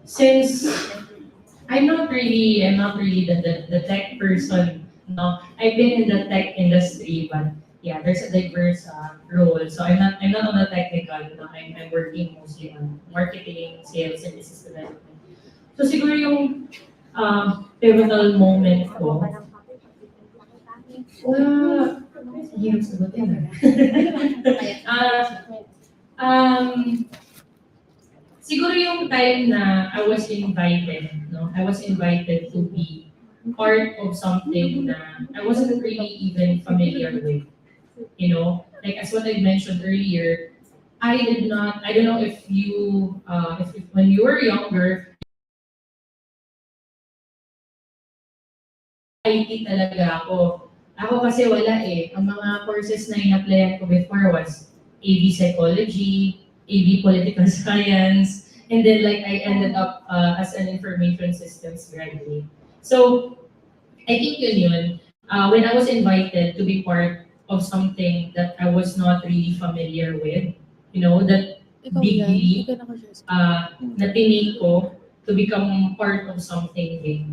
Since I'm not really the tech person. No, I've been in the tech industry, but yeah, there's a diverse role. So I'm not on the technical. No, I'm working mostly on marketing, sales, and business development. So siguro yung pivotal moment ko, hirap sagutin. Ah, um, Siguro yung time na I was invited, no? I was invited to be part of something na I wasn't really even familiar with. Like as what I mentioned earlier, I don't know if when you were younger, IT talaga ako. Ako kasi wala eh. Ang mga courses na in-applyan ko before was AV Psychology, AV Political Science, and then like I ended up as an information systems graduate. So, I think yun. When I was invited to be part of something that I was not really familiar with, that big leap na tinake ko to become part of something big.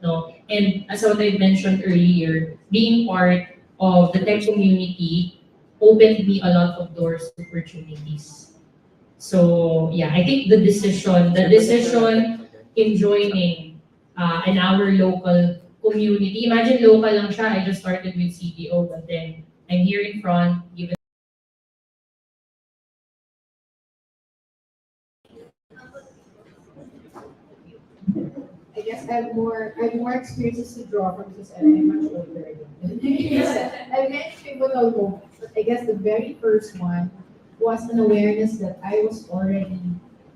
No? And as what I mentioned earlier, being part of the tech community opened me a lot of doors to opportunities. So yeah, I think the decision in joining an our local community. Imagine local lang siya. I just started with CDO, but then I'm here in front, given I guess I have more experiences to draw from because I'm much older again. Yes, I many pivotal moments, but I guess the very first one was an awareness that I was already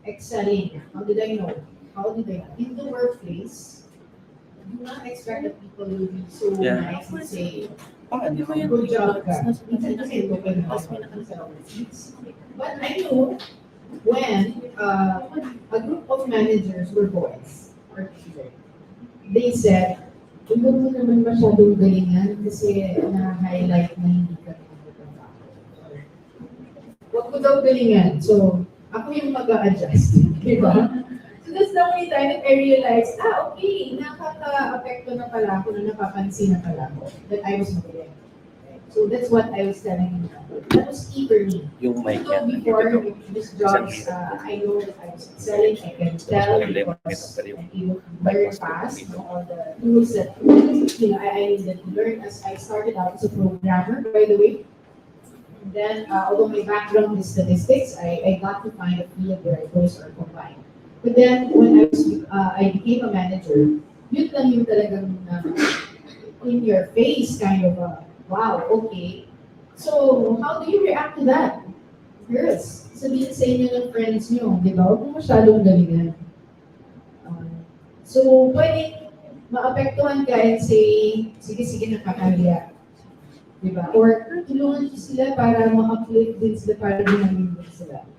excelling. How did I know? How did I know? In the workplace, do not expect that people will be so nice and say, good job, guys. Minsan kasi local na ako sa office. But I knew when a group of managers were boys, or they said, huwag mo naman masyadong galingan kasi na-highlight na hindi ka nagtatrabaho. Huwag mo daw galingan. So, ako yung mag-a-adjust. Di ba? So that's the only time that I realized, okay, nakaka-apekto na pala ako, na napapansin na pala ako, that I was magaling. So that's what I was telling him. That was key for me. Yung mic So yan, before nandito to. this jobs, I know that I was excelling. I can tell because I'm able to learn fast. All the tools that I needed to learn as I started out as a programmer, by the way. And then, although my background is statistics, I got to find a field where those are combined. But then, when I became a manager, yun lang yung talagang in your face kind of wow, okay. So, how do you react to that? Girls, sabihin sa inyo ng friends nyo, di ba? Huwag mo masyadong galingan. So, pwedeng maapektuhan ka and say, sige, nakakahiya. Di ba? Or tulungan nyo sila para ma-uplift din sila, para ginamin din sila.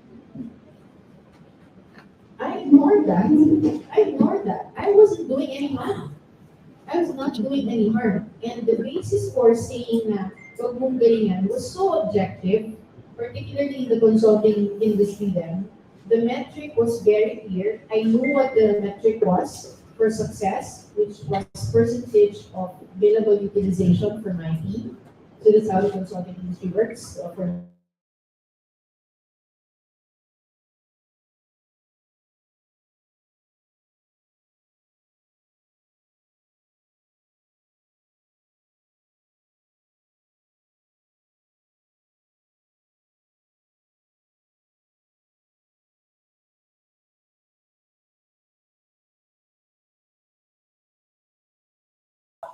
I ignored that. I wasn't doing any harm. I was not doing any harm. And the basis for saying na huwag mong galingan was so objective, particularly in the consulting industry then. The metric was very clear. I knew what the metric was for success, which was percentage of billable utilization for my team. So that's how the consulting industry works. For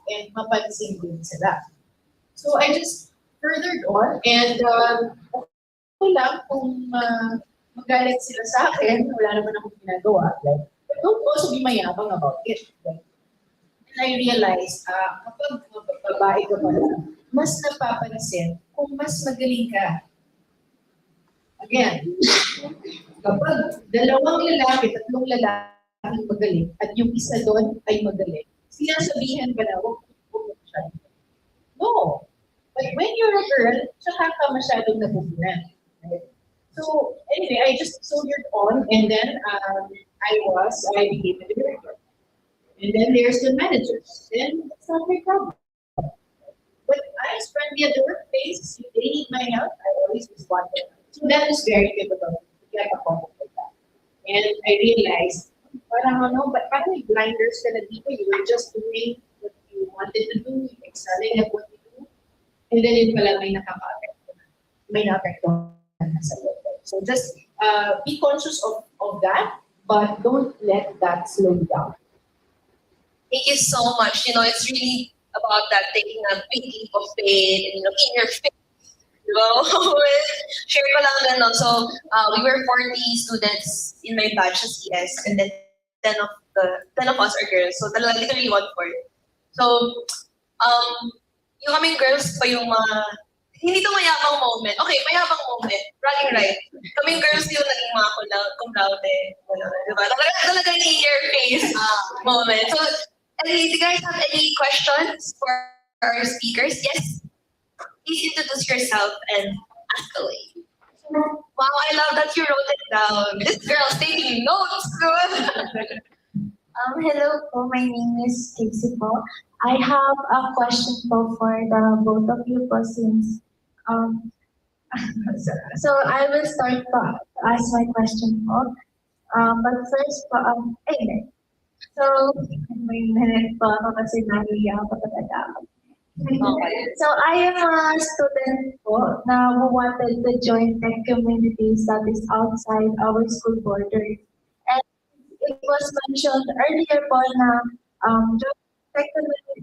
and mapansin din sila. So I just furthered on and okay lang kung magalit sila sa akin, wala naman akong ginagawa. Like, but don't also be mayabang about it. Like, and I realized, kapag babae ka pala, mas napapansin kung mas magaling ka. Again, kapag dalawang lalaki, tatlong lalaki magaling, at yung isa doon ay magaling, sinasabihan ka na, huwag mo siya. No. But when you're a girl, tsaka ka masyadong nabubunan. Right? So anyway, I just soldiered on, and then I became a director. And then there's the managers. Then it's not my problem. But I was friendly at the workplace. If they need my help, I always responded. So that is very difficult to get a comment like that. And I realized, parang ano, but parang may blinders ka na dito. You were just doing what you wanted to do, excelling at what you do. And then yun pala may nakaka-apekto na. May nakaka-apekto na sa work. So just be conscious of that, but don't let that slow you down. Thank you so much. It's really about that taking a big leap of faith and in your faith. Share ko lang din, no? So, we were 40 students in my batch of CS, and then 10 of us are girls. So, talaga literally 1/4. So, yung kaming girls pa yung mga, hindi to mayabang moment. Okay, mayabang moment. Bragging right. Kaming girls yung naging mga cum laude. Diba? Talaga yung year face moment. So, do you guys have any questions for our speakers? Yes. Please introduce yourself and ask away. Wow, I love that you wrote it down. This girl's taking notes. Hello po, my name is Casey po. I have a question po for the both of you po since so I will start po to ask my question po. But first po, so may minute po ako kasi nahiya ako talaga. Okay. So I am a student po na who wanted to join tech communities that is outside our school borders. And it was mentioned earlier po na join tech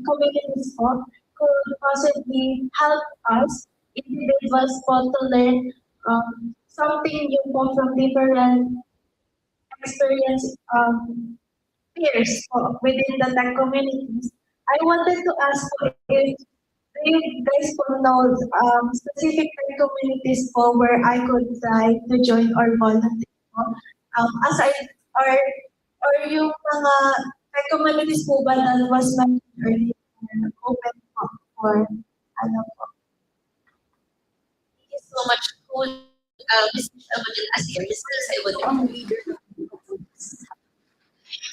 communities po could possibly help us individuals po to learn something new po from different experience peers po within the tech communities. I wanted to ask po if you guys po know specific tech communities po where I could try to join or volunteer po. Aside or yung mga tech communities po ba that was mentioned earlier open po for ano po. Thank you so much. Ms.Isabelle as your Ms.Isabelle.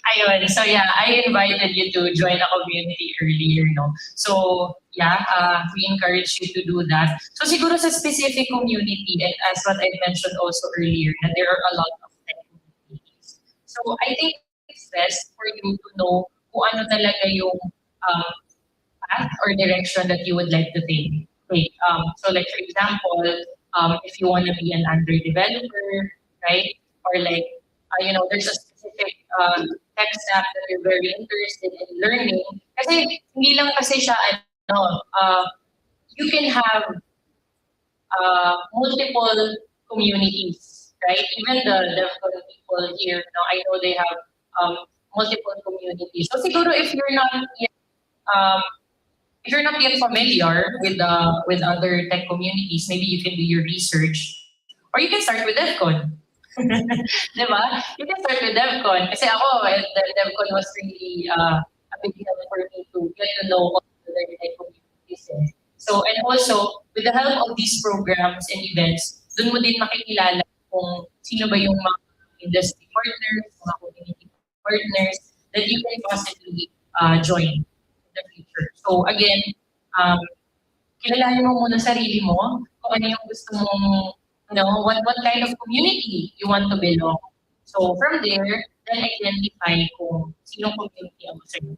Ayun. So yeah, I invited you to join a community earlier, no? So yeah, we encourage you to do that. So siguro sa specific community, and as what I mentioned also earlier, that there are a lot of tech communities. So I think it's best for you to know kung ano talaga yung path or direction that you would like to take. So like for example, if you want to be an Android developer, right? Or like, there's a specific tech stack that you're very interested in learning. Kasi hindi lang kasi siya, you can have multiple communities, right? Even the DEVCON people here, I know they have multiple communities. So siguro if you're not yet familiar with other tech communities, maybe you can do your research, or you can start with DEVCON. Diba? You can start with DEVCON. Kasi ako, DEVCON was really a big help for me to get to know all the other tech communities. So, and also, with the help of these programs and events, dun mo din makikilala kung sino ba yung mga industry partners, mga community partners that you can possibly join in the future. So again, kilalanin mo muna sarili mo kung ano yung gusto mong, what kind of community you want to belong. So from there, then identify kung sinong community ang gusto mo.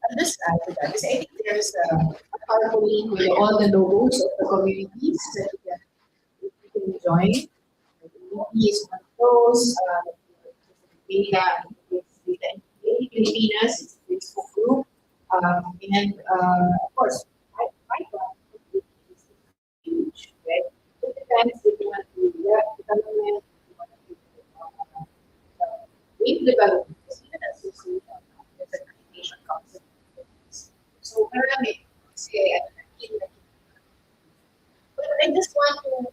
I'll just add to that because I think there's a powerful link with all the logos of the communities that you can join. The community is one of those. Data in Pilipinas, it's a Facebook group. And of course, my plan is huge, right? It depends if you want to do web development, if you want to do web development, because even as you see, there's an application concept. So marami kasi but I just want to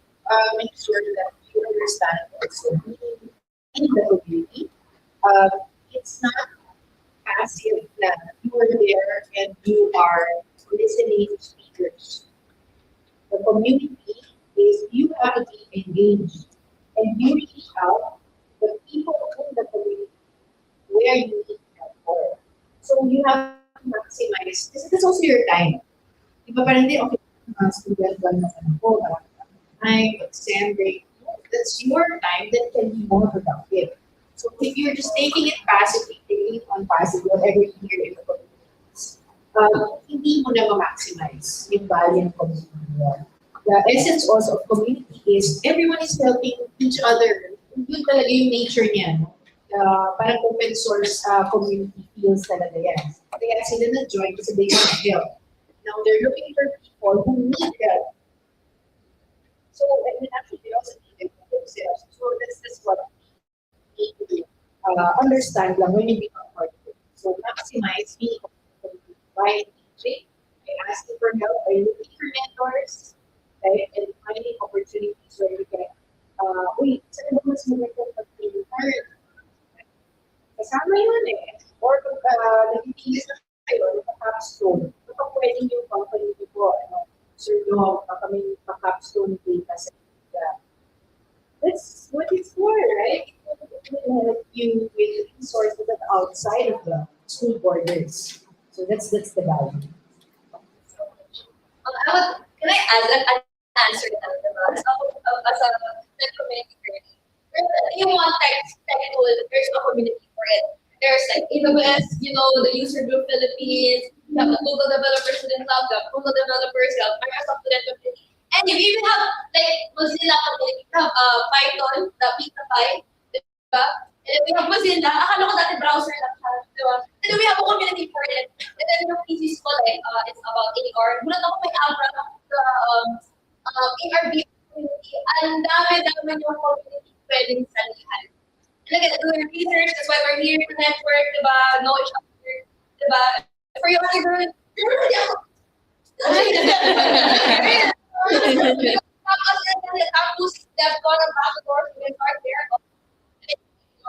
make sure that you understand also being in the community. It's not passive that you are there and you are listening to speakers. The community is you have to be engaged and you reach out the people in the community where you need help for. So you have to maximize, this is also your time. Iba parang hindi, okay, student lang na ano ko, time, exam break. That's your time that can be more productive. So if you're just taking it passively, taking it on passive, whatever you hear in the communities, hindi mo na ma-maximize yung value ng community mo. The essence also of community is everyone is helping each other. Yun talaga yung nature niya. No? Parang open source community feels talaga yan. Kaya sila na-join kasi they want help. Now they're looking for people who need help. So, and actually they also need it for themselves. So that's what we need to understand lang when you become part of it. So maximize being by engaging, by asking for help, by looking for mentors, right? And finding opportunities where you can, uy, saan ba mas magandang pag-learn? Kasama yun eh. Or kung nag-itigis na kayo, naka-capstone, kapag pwedeng yung company niyo po, Sir Dom, baka may pa-capstone data sa that's what it's for, right? It will help you with resources that are outside of the school borders. So that's the value. Can I add an answer to that? As a community journey, you want tech tool, there's no community for it. There's like AWS, the user group Philippines, you have the Google Developer Student Club, you have Google Developers, you have Microsoft Student Community, and you even have like Mozilla community, you have Python, the PyPy, diba? And then we have Mozilla, akala ko dati browser lang siya, diba? And then we have a community for it. And then yung thesis ko, like, it's about AR. Gulat ako may Abra, the ARB community. Ang dami-dami yung community pwedeng salihan. And again, doing research, that's why we're here to network, diba? Know each other, diba? For you, Oliver, tapos DEVCON ang backdoor, so we start there.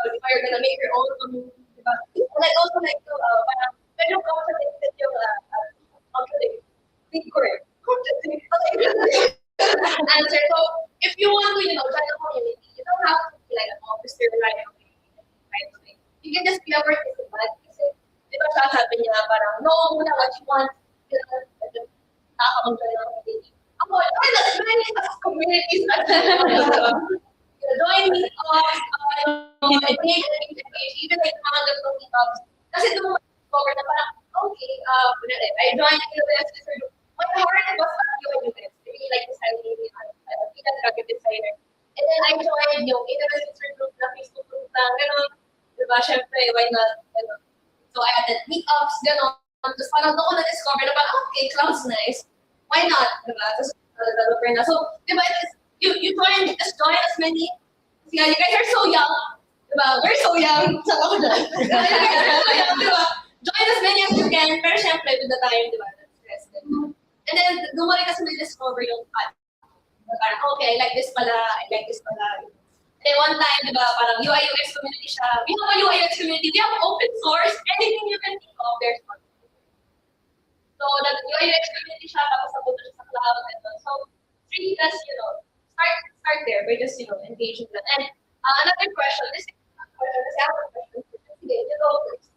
If you're gonna make your own community, diba? Like also like parang medyo contradicted yung contradict correct. Answer. So if you want to, join a community, you don't have to be like an officer right away. You can just be a participant kasi diba sabi niya parang know muna what you want, nakakapag-join ng community. Ako, many communities join meetups, even like mga ganitong meetups. Kasi doon mo discover na parang, okay, I joined AWS group. My heart was at UNUS. I really like designing, graphic designer. And then I joined yung AWS group na Facebook group na gano'n. Diba, syempre, why not? So I attended meetups, gano'n. Tapos parang doon ko na-discover na parang, okay, cloud's nice. Why not? Diba? Tapos developer na. So, diba, you just join as many. Yeah, you guys are so young. Diba? We're so young. Saan ako dyan? You guys are so young, diba? Join as many as you can. Pero syempre, with the time, diba? That's stress. And then, dumari kasi may discover yung path. Parang, okay, I like this pala. I like this pala. And then one time, diba, parang UI UX community siya. We have a UI UX community. We have open source. Anything you can think of, there's one. So, nag-UI UX community siya. Tapos napunta siya sa cloud. And so, really just, start there by just, engaging them. And another question, this is a question, kasi I have a question for you. Sige, you go first.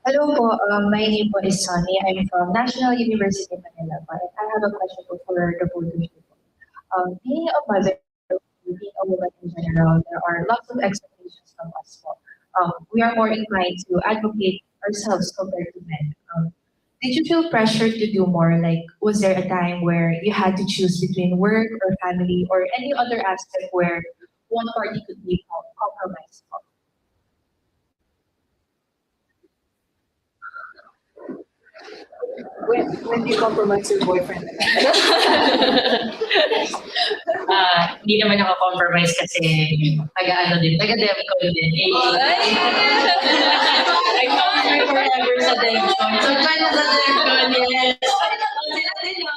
Hello po, my name po is Sonny. I'm from National University of Manila. But I have a question po for the both of you. Being a mother, being a woman in general, there are lots of expectations from us po. We are more inclined to advocate ourselves compared to men. Did you feel pressure to do more? Like, was there a time where you had to choose between work or family or any other aspect where one party could be compromised? When do you compromise your boyfriend? Hindi naman ako compromise kasi taga-DEVCON din. I found her forever sa DEVCON. So, try na sa DEVCON, yes. Sila din, no?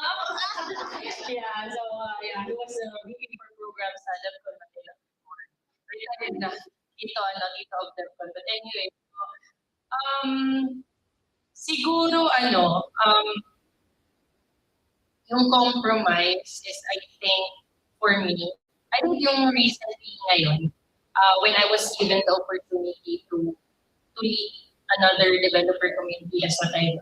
Yeah, so, he was looking for programs sa DEVCON Manila before. Retired na. Ito of DEVCON. But anyway, Siguro yung compromise is, I think, for me, I think yung recently ngayon, when I was given the opportunity to lead another developer community, as what I've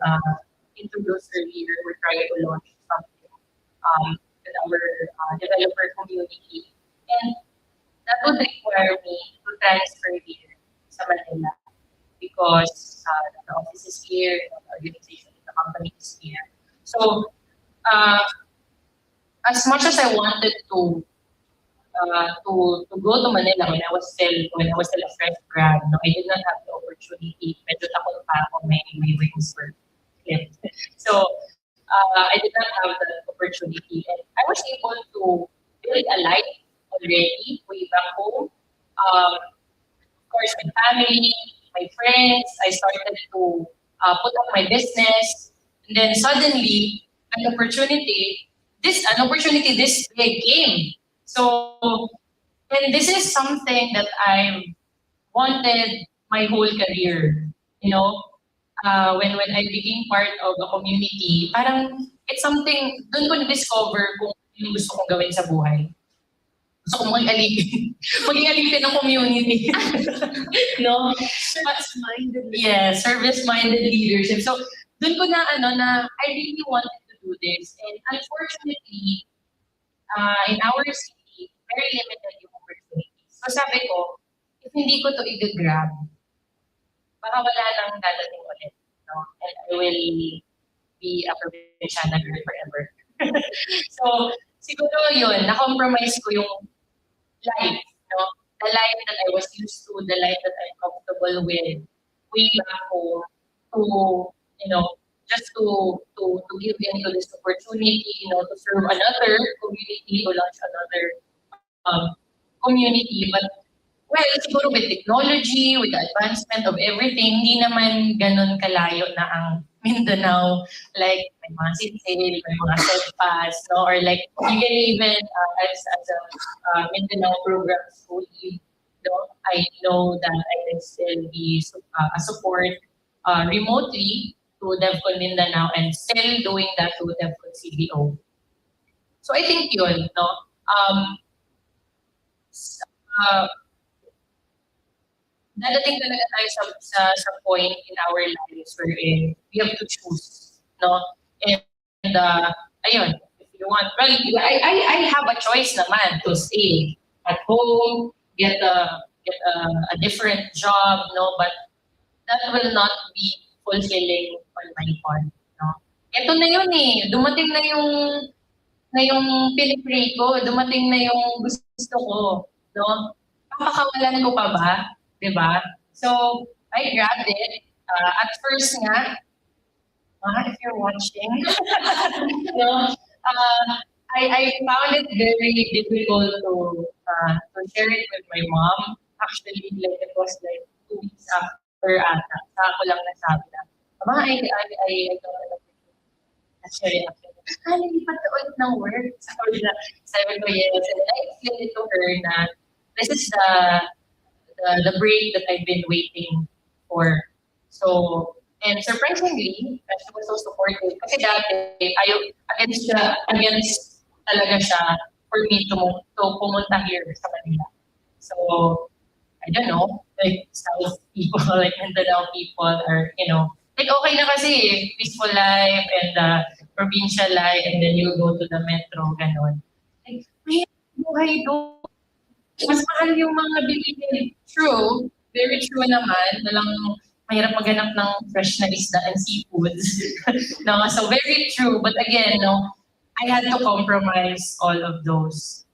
introduced earlier, we're trying to launch something with our developer community. And that would require me to transfer here sa Manila because the office is here, the organization, the company is here. So, as much as I wanted to go to Manila when I was still a fresh grad, no, I did not have the opportunity. Medyo takot pa ako, my wings were clipped. So I did not have that opportunity, and I was able to build a life already way back home. Of course, my family, my friends. I started to put up my business, and then suddenly an opportunity this big came. So, and this is something that I've wanted my whole career. You know, when I became part of a community, parang it's something, doon ko na-discover kung ano yung gusto kong gawin sa buhay. Gusto kong maging alipin. Maging alipin ng community. No? Service-minded. Yeah, service-minded leadership. So, doon ko na I really wanted to do this. And unfortunately, in our city, very limited yung opportunities. So sabi ko, if hindi ko to i-grab, baka wala nang dadating ulit. No? And I will be a provinciana girl forever. So, siguro yun, na-compromise ko yung life. No? The life that I was used to, the life that I'm comfortable with, way back home, just to give into this opportunity, to serve another community, to launch another community. But, well, siguro with technology, with the advancement of everything, hindi naman ganun kalayo na ang Mindanao. Like, may mga sinsel, may mga setpas, no? Or like, you can even, as a Mindanao program school lead, I know that I can still be a support remotely to DEVCON Mindanao and still doing that to DEVCON CBO. So I think yun, no? Dadating talaga tayo sa point in our lives wherein we have to choose, no? And ayun, if you want, well, I have a choice naman to stay at home, get a different job, no? But that will not be fulfilling on my part, no? Ito na yun eh, dumating na yung pinipray ko, dumating na yung gusto ko, no? Papakawalan ko pa ba? Diba? So, I grabbed it. At first nga, if you're watching, no, I found it very difficult to share it with my mom. Actually, like, it was like 2 weeks after ata. Saka ko lang nasabi na, Mama, I got an opportunity. Share it after. Nalipat ka ulit ng work. Sabi ko, yes. And I explained it to her na this is the break that I've been waiting for. So, and surprisingly, she was so supportive. Kasi dati, against talaga siya for me to pumunta here sa Manila. So, I don't know, like South people, like Mindanao people are, like okay na kasi peaceful life and provincial life, and then you go to the metro, ganon. Like, may buhay doon. Mas mahal yung mga bilihin. True, very true naman. Walang mahirap maghanap ng fresh na isda and seafoods. No, so very true. But again, I had to compromise all of those.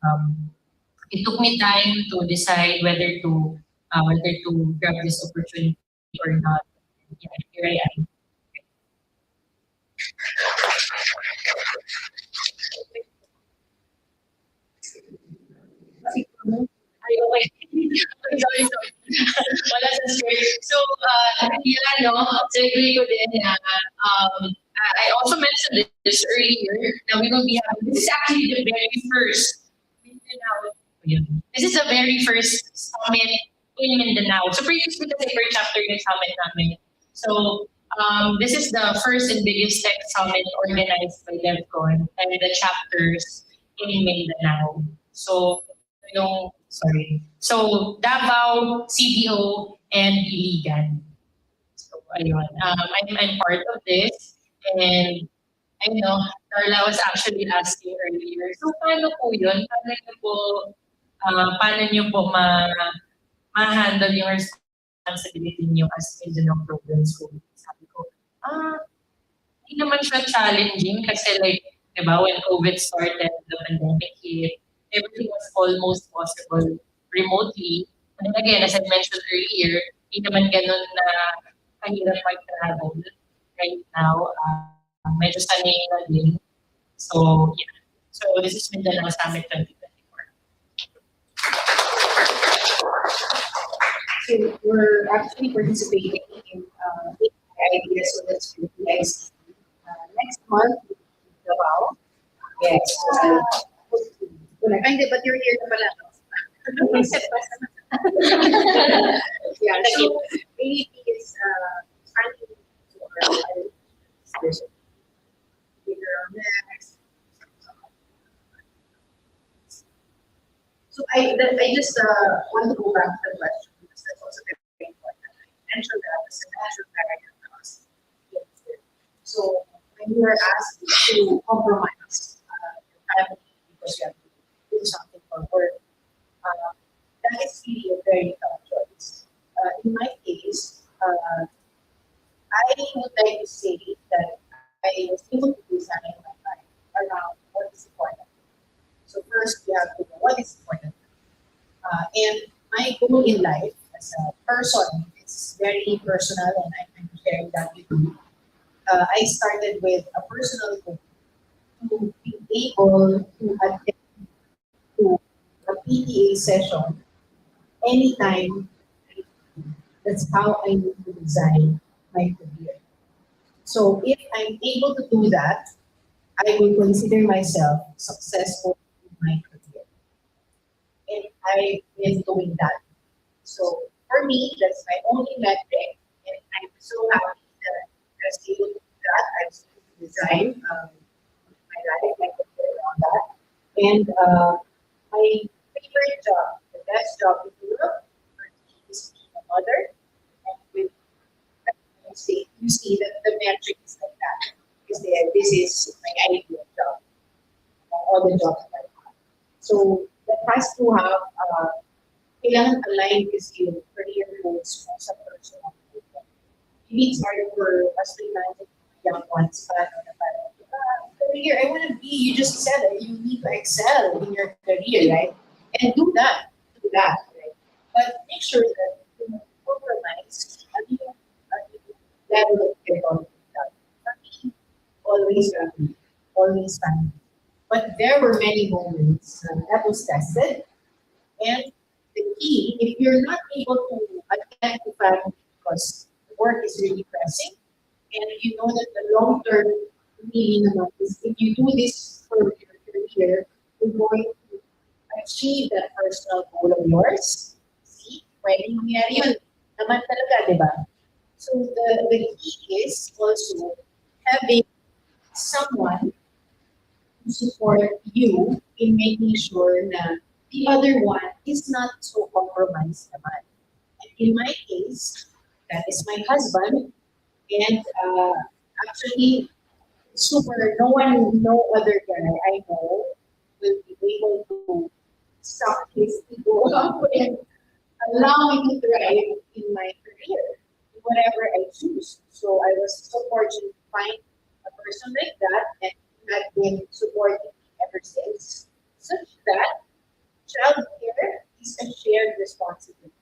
It took me time to decide whether to grab this opportunity or not. Yeah, here I am. Okay. Sorry. Wala sa script. So, segue ko din na, I also mentioned this earlier, that we will be having, this is actually the very first Mindanao. This is the very first summit in Mindanao. So previously kasi per chapter yung summit namin. So, This is the first and biggest tech summit organized by DEVCON and the chapters in Mindanao. So, So, Davao, CDO, and Iligan. So, ayun. I'm part of this. And I know, Darla was actually asking earlier, so paano po yun? Paano niyo po ma-handle yung responsibility niyo as Mindanao Program School? Sabi ko, hindi naman siya challenging kasi like, di ba, when COVID started, the pandemic hit, everything was almost possible remotely. And then again, as I mentioned earlier, hindi naman ganun na kahirap mag-travel right now. Medyo sanay na din. So, yeah. So, this is Mindanao Summit 2024. So we're actually participating in ideas so that's next next month. Wow. Yes. Hindi, but you're here na pala. Yeah, so AEP is planning to figure on next. So I just want to go back to the question because that's also very important. I mentioned that as a natural barrier class. So when you are asked to compromise your family because you have to do something for work, that is really a very tough choice. In my case, I would like to say that I was able to design my life around what is important. So first, we have to know what is important. And my goal in life as a person is very personal, and I'm sharing that with you. I started with a personal goal to be able to attend to a PTA session anytime. That's how I need to design my career. So if I'm able to do that, I will consider myself successful in my career. And I've been doing that. So for me, that's my only metric, and I'm so happy that I was able to do that. I was able to design my life, my career around that. And my favorite job, the best job in the world, for me is being a mother. And with you see that the metric is like that. This is my ideal job, all the jobs that I have. So that has to have kailangan aligned with your career goals mo sa personal goals. Maybe it's hard for us to imagine young ones, but career, I want to be, you just said it, you need to excel in your career, right? And do that, right? But make sure that you compromise a new level of care on that. For me, always family, always family. But there were many moments that was tested. And the key, if you're not able to attend to family because work is really pressing, and you know that the long-term meaning of is if you do this for your career, you're going to achieve that personal goal of yours. See, pwedeng mangyari yun. Naman talaga, di ba? So the key is also having someone to support you in making sure that the other one is not so compromised naman. And in my case, that is my husband, and actually, no other guy I know will be able to suck his ego up and allow me to thrive in my career, in whatever I choose. So I was so fortunate to find a person like that, and he had been supporting me ever since, such that childcare is a shared responsibility.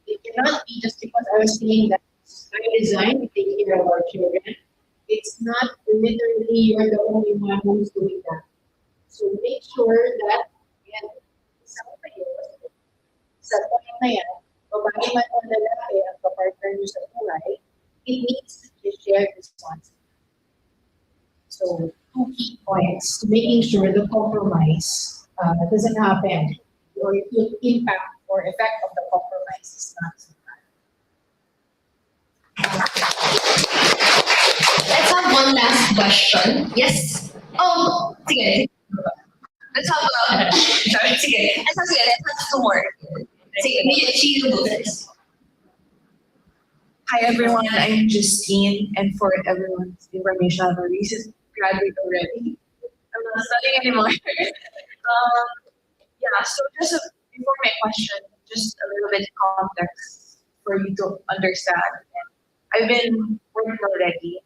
It cannot be just because I was saying that I designed to take care of our children. It's not literally you're the only one who's doing that. So make sure that, yan, isang kayo, sa point na yan, babae man o lalaki ang kapartner nyo sa buhay, it needs to be a shared responsibility. So, 2 key points to making sure the compromise doesn't happen, or the impact or effect of the compromise is not so bad. Let's have one last question. Yes. Oh, sige. Let's have sige. Let's have two more. Sige, she will go first. Hi everyone, I'm Justine, and for everyone's information, I'm a recent graduate already. I'm not studying anymore. So just before my question, just a little bit of context for you to understand. I've been working already.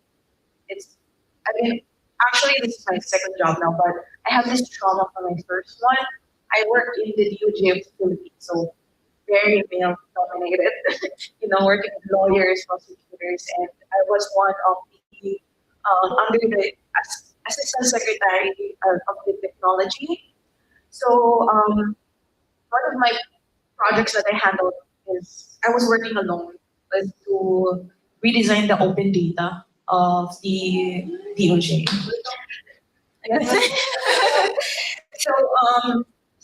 Actually this is my second job now, but I have this trauma from my first one. I worked in the DOJ of the Philippines, so very male dominated, working with lawyers, prosecutors, and I was one of the under the assistant secretary of the technology. So one of my projects that I handled is I was working alone was to redesign the open data of the DOJ. Yes. So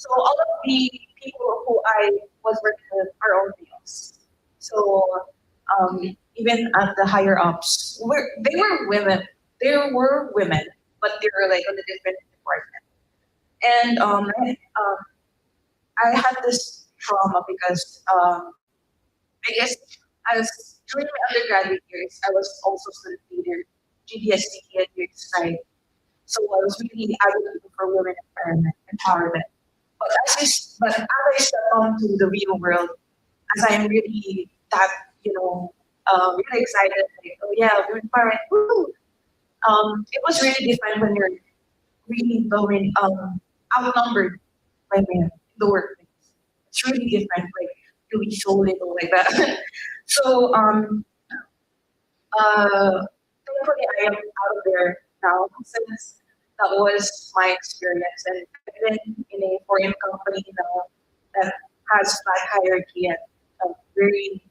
all of the people who I was working with are all males. So even at the higher ups, they were women. There were women, but they were like on a different department. And I had this trauma because I guess as during my undergraduate years, I was also student leader, GDST at UX. So I was really advocating for women empowerment. But as I step onto the real world, as I'm really that, really excited, like, oh yeah, women empowerment, woo! It was really different when you're really going outnumbered by men in the workplace. It's really different, like doing so little like that. So thankfully I am out of there now since that was my experience, and I've been in a foreign company now that has flat hierarchy and very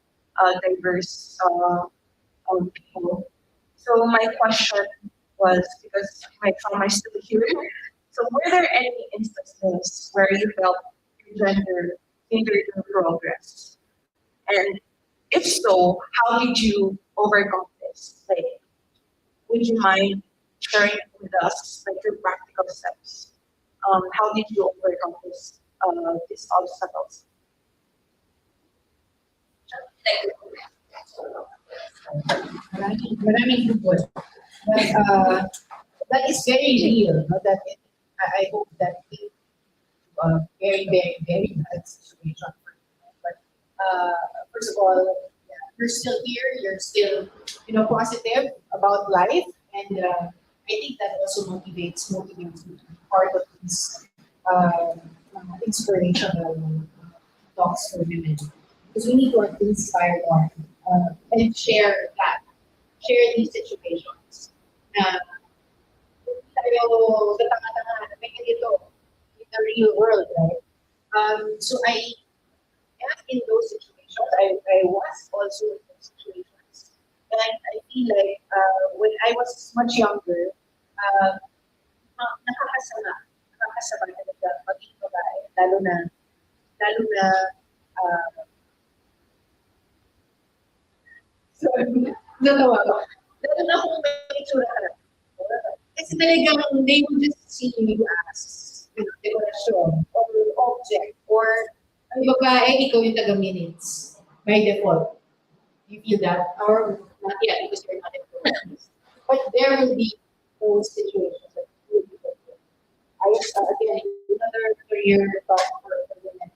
diverse people. So my question was, because my trauma is still here, so were there any instances where you felt your gender hindered your progress? And if so, how did you overcome this? Like, would you mind sharing with us like your practical steps? How did you overcome these obstacles? Maraming good. But that is very real. No? I hope that it very, very, very bad situation for you. But first of all, yeah, you're still here. You're still, positive about life, and I think that also motivates you to be part of these inspirational talks for women, because we need to inspire more and share these situations. Tayo tatanga-tanga na may ganito in the real world, right? So I am in those situations. I was also in those situations. And I feel like when I was much younger, nakakasama talaga maging babae, lalo na, natawa ko. Lalo na kung may itsura ka. Kasi talagang they will just see you as decoration or object or ang babae, ikaw yung taga-minutes by default. You feel that? Or not yet because you're not in the But there will be those situations that you will be different. Again, another career talk for women.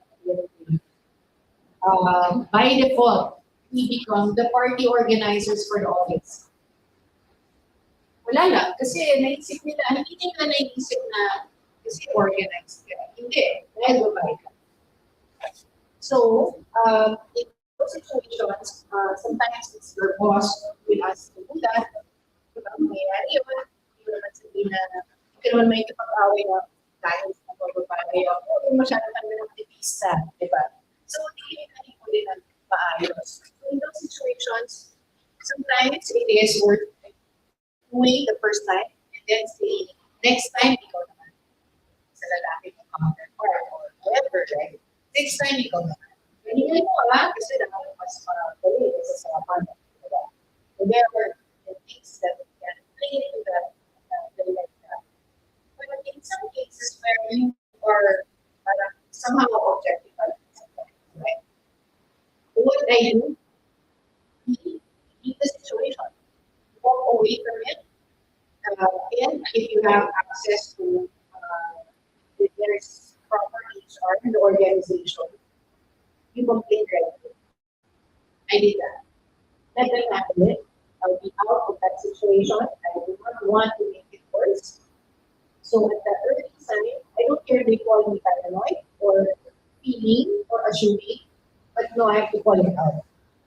By default, we become the party organizers for the office. Wala lang. Kasi naisip nila, hindi nila naisip na kasi organized ka. Hindi. Dahil babae ka. So, in those situations, sometimes it's your boss will ask to do that. Diba? Mayroon yun. Hindi mo naman sabihin na, hindi naman may kapag-away na dahil sa babae o kung masyadong kami ng aktivista. Diba? So, hindi natin ko din ang maayos. So, in those situations, sometimes it is worth doing the first time and then say, next time, ikaw naman. Sa lalaki mo counterpart or whatever, right? Next time, ikaw naman. Ganyan mo kasi dapat mas magaling kasi sa kapano. Diba? So there are the things that can play into the like that. But in some cases where you are somehow objectified, right? What I do, leave the situation, walk away from it, and if you have access to, if there's proper HR in the organization, you complain directly. I did that. Let them handle it. I'll be out of that situation. I do not want to make it worse. So at the early sign, I don't care if they call me paranoid or feeling or assuming, but no, I have to call it out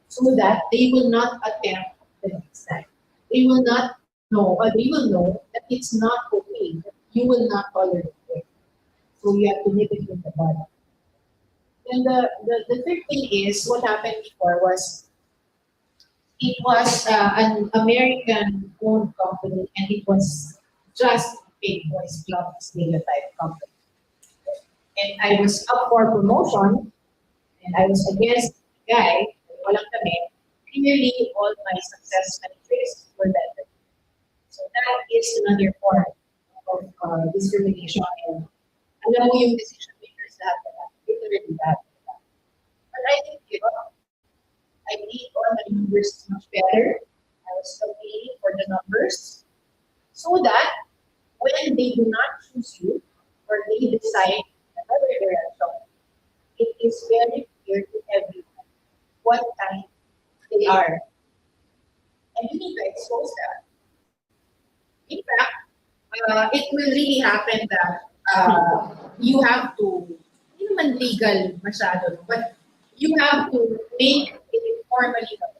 so that they will not attempt the next time. They will not know, or they will know that it's not okay. That you will not tolerate it. So you have to nip it in the bud. And the third thing is what happened before was it was an American owned company and it was just a big boys club stereotype company. And I was up for promotion and I was against the guy, walang kami. Clearly, all my success metrics were better. So that is another form of discrimination. And alam mo yung decision makers lahat na literally that. But I didn't give up. I made all my numbers much better. I was competing for the numbers so that when they do not choose you or they decide another direction, it is very clear to everyone what kind they are. And you need to expose that. In fact, it will really happen that you have to, hindi naman legal masyado, but you have to make it formally known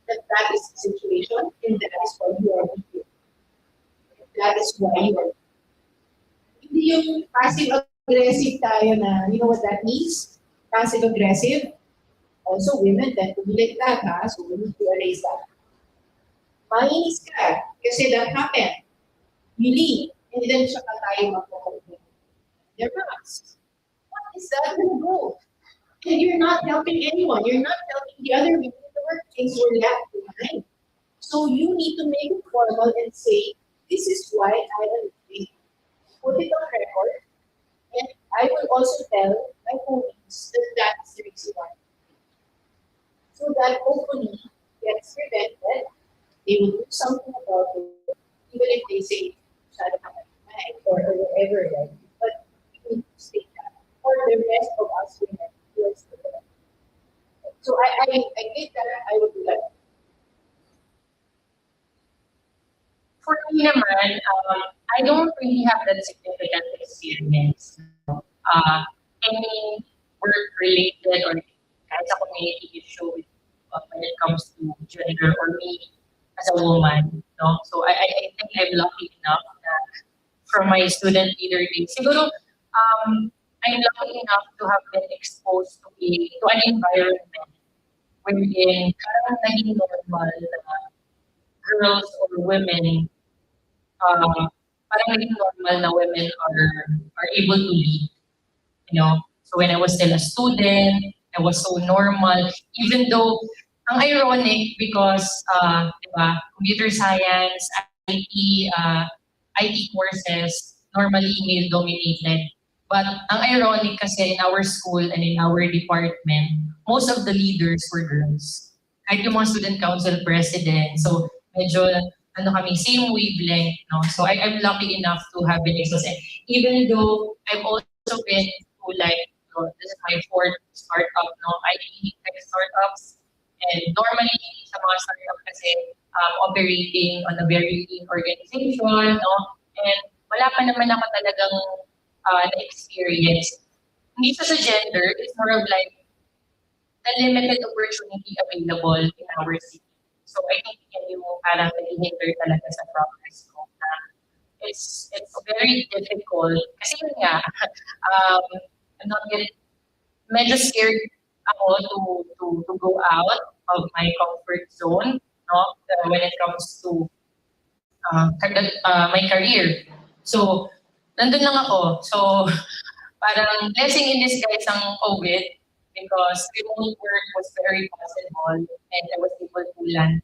that that is the situation and that is why you are here. That is why you are. Hindi yung passive-aggressive tayo na, you know what that means? Passive-aggressive. Also, women tend to be like that, ha? So we need to erase that. Mainis ka, kasi that happened. You leave, and then siya ka tayo magpapalit. They're not. What is that going to do? And you're not helping anyone. You're not helping the other women in the workplace who are left behind. So you need to make it formal and say, this is why I am doing. Put it on record. And I will also tell my colleagues that that is the reason why. So that hopefully gets prevented. They will do something about it, even if they say, or whatever, right? But we need to state that. For the rest of us women, so I think that I would do that. For me naman, I don't really have that significant experience. Any work-related or kahit sa community issue when it comes to gender or me as a woman. No? So I think I'm lucky enough that from my student leader days, siguro I'm lucky enough to have been exposed to an environment wherein parang naging normal na girls or women, parang naging normal na women are able to lead. You know, so when I was still a student, I was so normal, even though ang ironic because diba, computer science, IT courses normally male dominated. But ang ironic kasi in our school and in our department, most of the leaders were girls. Kahit yung mga student council president. So medyo kami, same wavelength. No? So I'm lucky enough to have been exposed. Even though I've also been to this is my fourth startup, no? IT tech startups. And normally sa mga startup kasi operating on a very lean organization. No? And wala pa naman ako talagang na-experience. Hindi siya sa gender, it's more of like the limited opportunity available in our city. So I think yan yung parang nag-hinder talaga sa progress ko. It's very difficult. Kasi yun nga, I'm not getting, medyo scared ako to go out of my comfort zone, no? When it comes to my career. So, nandun lang ako. So, parang blessing in disguise ang COVID because remote work was very possible and I was able to land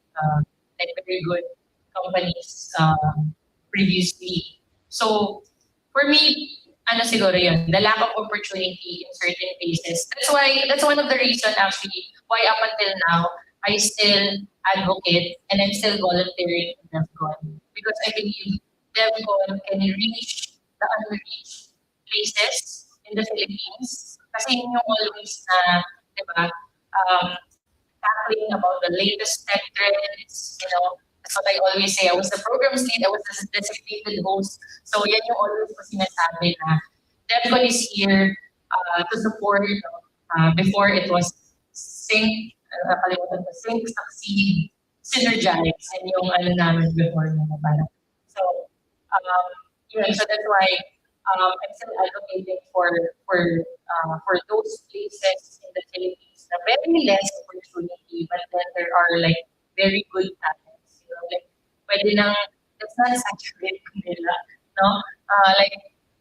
like very good companies previously. So for me, ano siguro yun, the lack of opportunity in certain places. That's one of the reasons actually why up until now, I still advocate and I'm still volunteering in DEVCON. Because I believe DEVCON can reach the unreached places in the Philippines. Kasi yun yung always na, di ba, tackling about the latest tech trends, that's what I always say. I was the programs lead, I was the designated host. So yan yung always ko sinasabi na DEVCON is here to support, before it was sync, nakalimutan ko, sync, succeed, synergize, and yung ano namin before na parang. So, so that's why I'm still advocating for those places in the Philippines na very less opportunity, but then there are like very good talents. Like pwede nang, let's not saturate nila, no? Like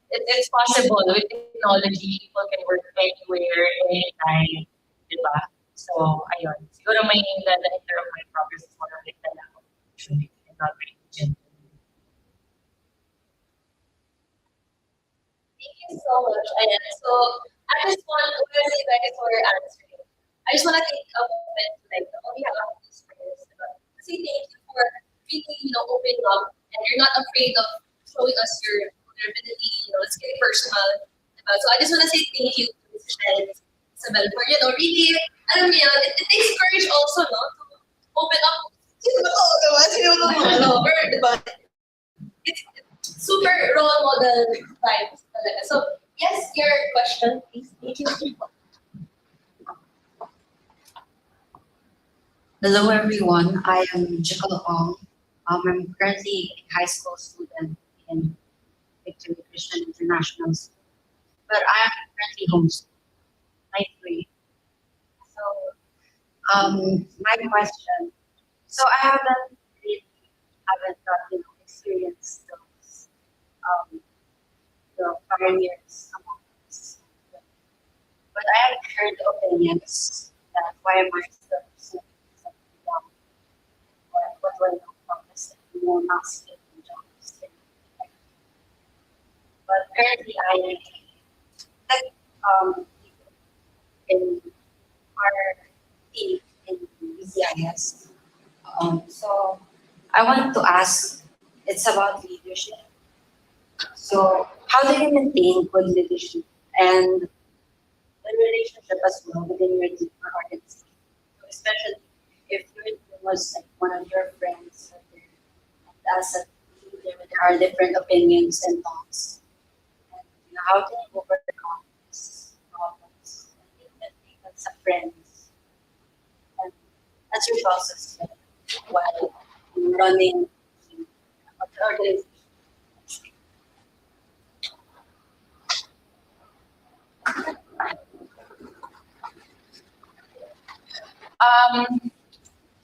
it's possible with technology, people can work anywhere, anytime, di ba? So, ayun. Siguro may na-enter of my progress is more like the lack of opportunity and not region. Thank you so much, Ayan. So, at this point, we're going to say thank you for answering. I just want to take a moment to on behalf of these players, say thank you for really, opening up, and you're not afraid of showing us your vulnerability, let's get personal. So I just want to say thank you to Ms.Isabelle for, really, alam mo yan, it takes courage also, no, to open up. Sino ba to? Diba? Sino ba mga lover? Diba? It's super role model vibes talaga. So, yes, your question, please. Thank you. Hello everyone, I am Jickle Ong. I'm currently a high school student in Victory Christian International School, but I am currently homeschooled, 9th grade. So, my question, so I haven't got, experienced those, pioneers among us. But I have heard opinions that why am I still what do I know about this? More masculine jobs. But currently I am tech in our team in BCIS. So I want to ask, it's about leadership. So how do you maintain good leadership and the relationship as well within your team or organization? Especially if your team was like one of your friends, and as a leader, there are different opinions and thoughts. And how do you overcome these problems? I think that even as a friends, and as your process while running the organization.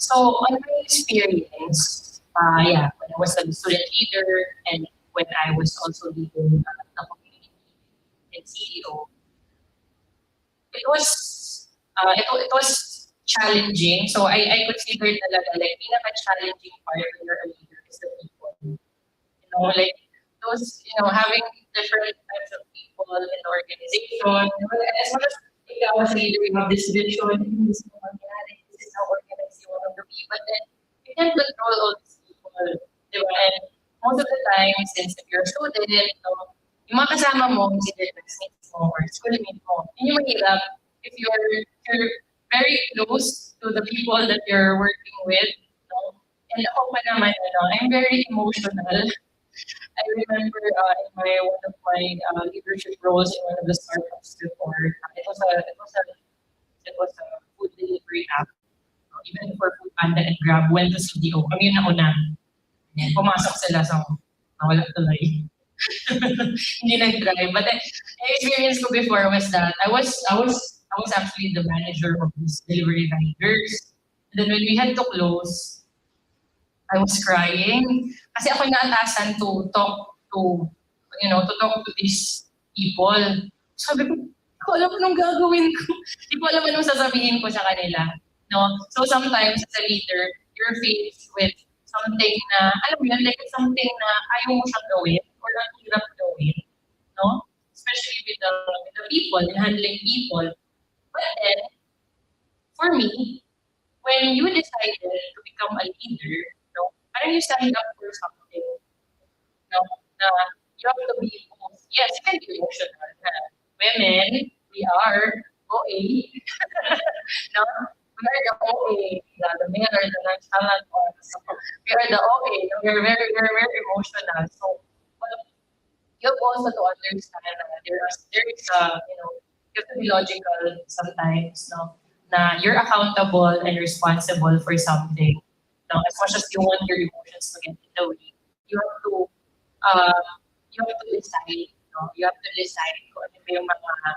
So on my experience, when I was a student leader and when I was also leading the community and CEO, it was challenging. So I consider talaga like pinaka-challenging part when you're a leader is the people. Like those, having different types of people in the organization. As much as ikaw as a leader, you have this vision, this is how organized you want to be. But then you can't control all these people. Diba? And most of the time, since if you're a student, yung mga kasama mo, consider classmates mo or schoolmate mo, yun yung mahirap if you're very close to the people that you're working with. And ako pa naman, I'm very emotional. I remember in one of my leadership roles in one of the startups before, it was a food delivery app. Even for Food Panda and Grab, went to CDO. Kami yung nauna. Pumasok sila sa wala tuloy. Hindi nag-drive. But the experience ko before was that I was actually the manager of these delivery riders. And then when we had to close, I was crying. Kasi ako naatasan to talk to these people. Sabi ko, hindi ko alam anong gagawin ko. Hindi ko alam anong sasabihin ko sa kanila. No? So sometimes as a leader, you're faced with something na, alam mo yun, like something na ayaw mo siyang gawin or ang hirap gawin, no? Especially with the people, in handling people. But then, for me, when you decided to become a leader, no, parang you signed up for something, no, na you have to be, yes, you can be emotional. Women, we are OA, no? We are the OA, the men are the nonchalant ones. So we are the OA, no? We're very emotional. So, but you have also to understand that there is you have to be logical sometimes, no? Na you're accountable and responsible for something. No? As much as you want your emotions to get in the way, you have to uh, decide, no? You have to decide kung ano ba yung mga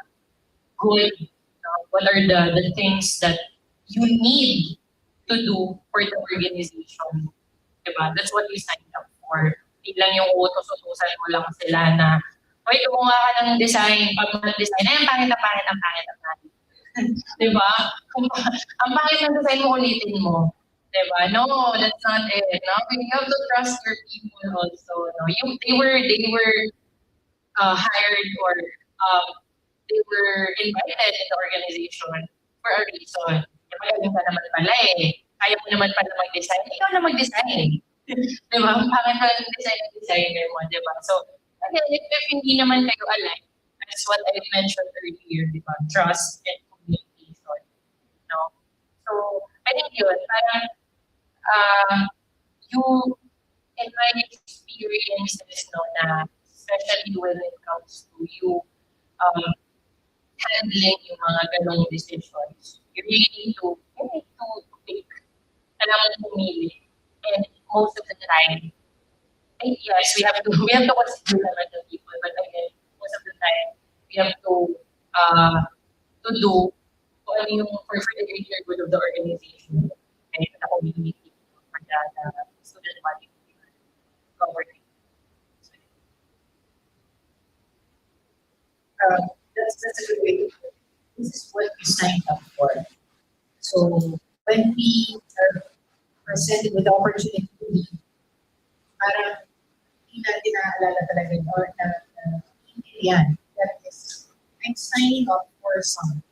good, no? What are the things that you need to do for the organization. Diba? That's what you signed up for. Hindi lang yung utos-utusan mo lang sila na, "Hoy, gumawa ka ng design." Pag mag-design, ang pangit, ang pangit, ang pangit, ang pangit. Diba? Ang pangit ng design mo, ulitin mo. Diba? No, that's not it. No? You have to trust your people also. No? They were hired or they were invited in the organization for a reason. Magaling ka naman pala eh. Kaya mo naman pala mag-design. Ikaw na mag-design. Diba? Ang pangit na designer mo, diba? So, again, if hindi naman kayo aligned, that's what I mentioned earlier, diba? Trust and communication. No? So, I think yun, parang you, in my experiences, no, na especially when it comes to you handling yung mga ganong decisions, you really need to pick. Kailangan pumili. And most of the time, yes, we have to consider naman the people, but again, most of the time, we have to do kung ano yung for the greater good of the organization and the community for the student body governing. That's a good way to put it. This is what we signed up for. So when we are presented with the opportunity to lead, parang hindi natin naaalala talaga or yan. That is, I'm signing up for something.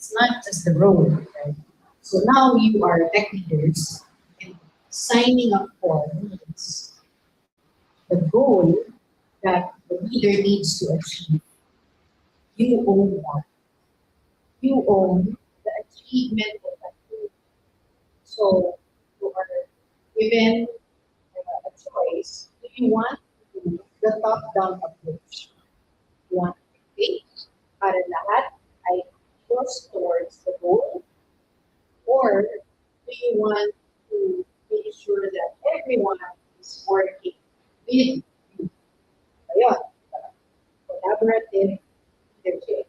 It's not just the role, right? So now you are tech leaders and signing up for means the goal that the leader needs to achieve. You own that. You own the achievement of that goal. So you are given a choice. Do you want to do the top-down approach? You want to take para lahat ay goes towards the goal? Or do you want to make sure that everyone is working with you? Ayun, collaborative leadership.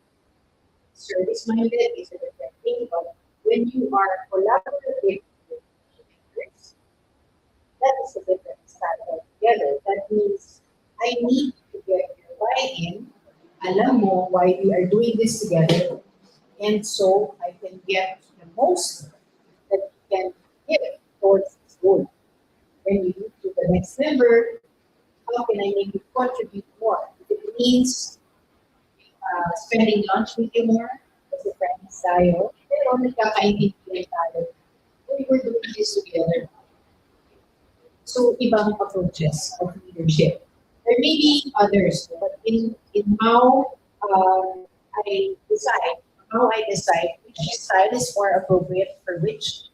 Service-minded is a different thing, but when you are collaborative with leaders, that is a different style altogether. That means I need to get your buy-in. Alam mo why we are doing this together, and so I can get the most that you can give towards this goal. When you move to the next member, how can I make you contribute more? If it means spending lunch with you more, kasi friends tayo, pero nagkakaintindihan tayo. We were doing this together. So, ibang approaches of leadership. There may be others, but in how I decide which style is more appropriate for which,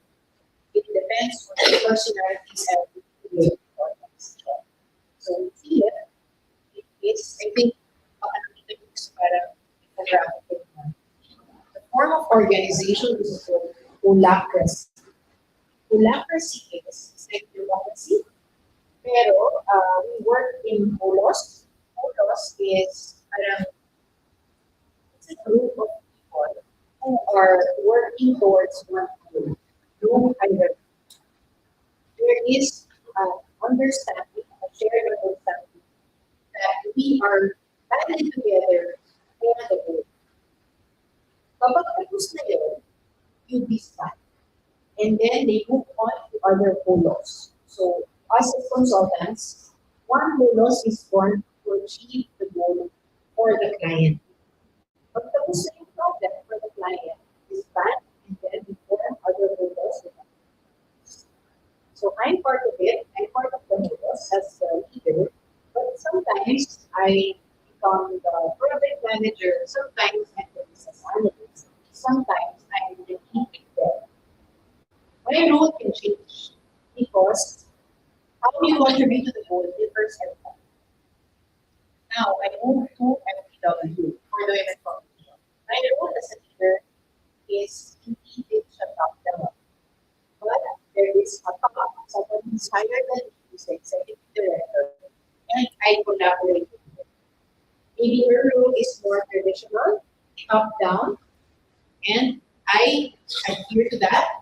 it depends on the personalities and the organization. So, we see it. It's, I think, the form of organization is called holacracy. Holacracy is like democracy, pero we work in holos. Holos is it's a group of people who are working towards one goal. No hierarchy. There is understanding, a shared understanding that we are banded together for the goal. Kapag tapos na yun, you disband. and then they move on to other polos. So us as consultants, one polos is formed to achieve the goal for the client. But the same problem for the client is that and then we form other polos with us. So I'm part of it, I'm part of the polos as a leader, but sometimes I become the project manager, sometimes I'm the business analyst, sometimes I'm the team leader. My role can change because how you contribute to the goal differs every time. Now, I move to MPW for the women competition. My role as a leader is indeed it's a top-down. But there is a top, someone who's higher than me, who's the executive director, and I collaborate with them. Maybe her role is more traditional, top-down, and I adhere to that,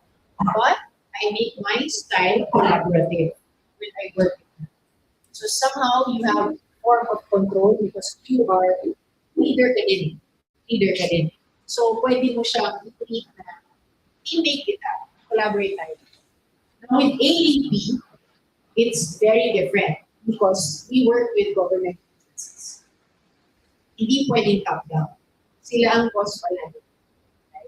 but I make my style collaborative when I work with them. So somehow you have form of control because you are leader ka din. Leader ka din. So pwede mo siyang i-treat na teammate kita, collaborate tayo. Now with ADP, it's very different because we work with government agencies. Hindi pwedeng top-down. Sila ang boss palagi. Right?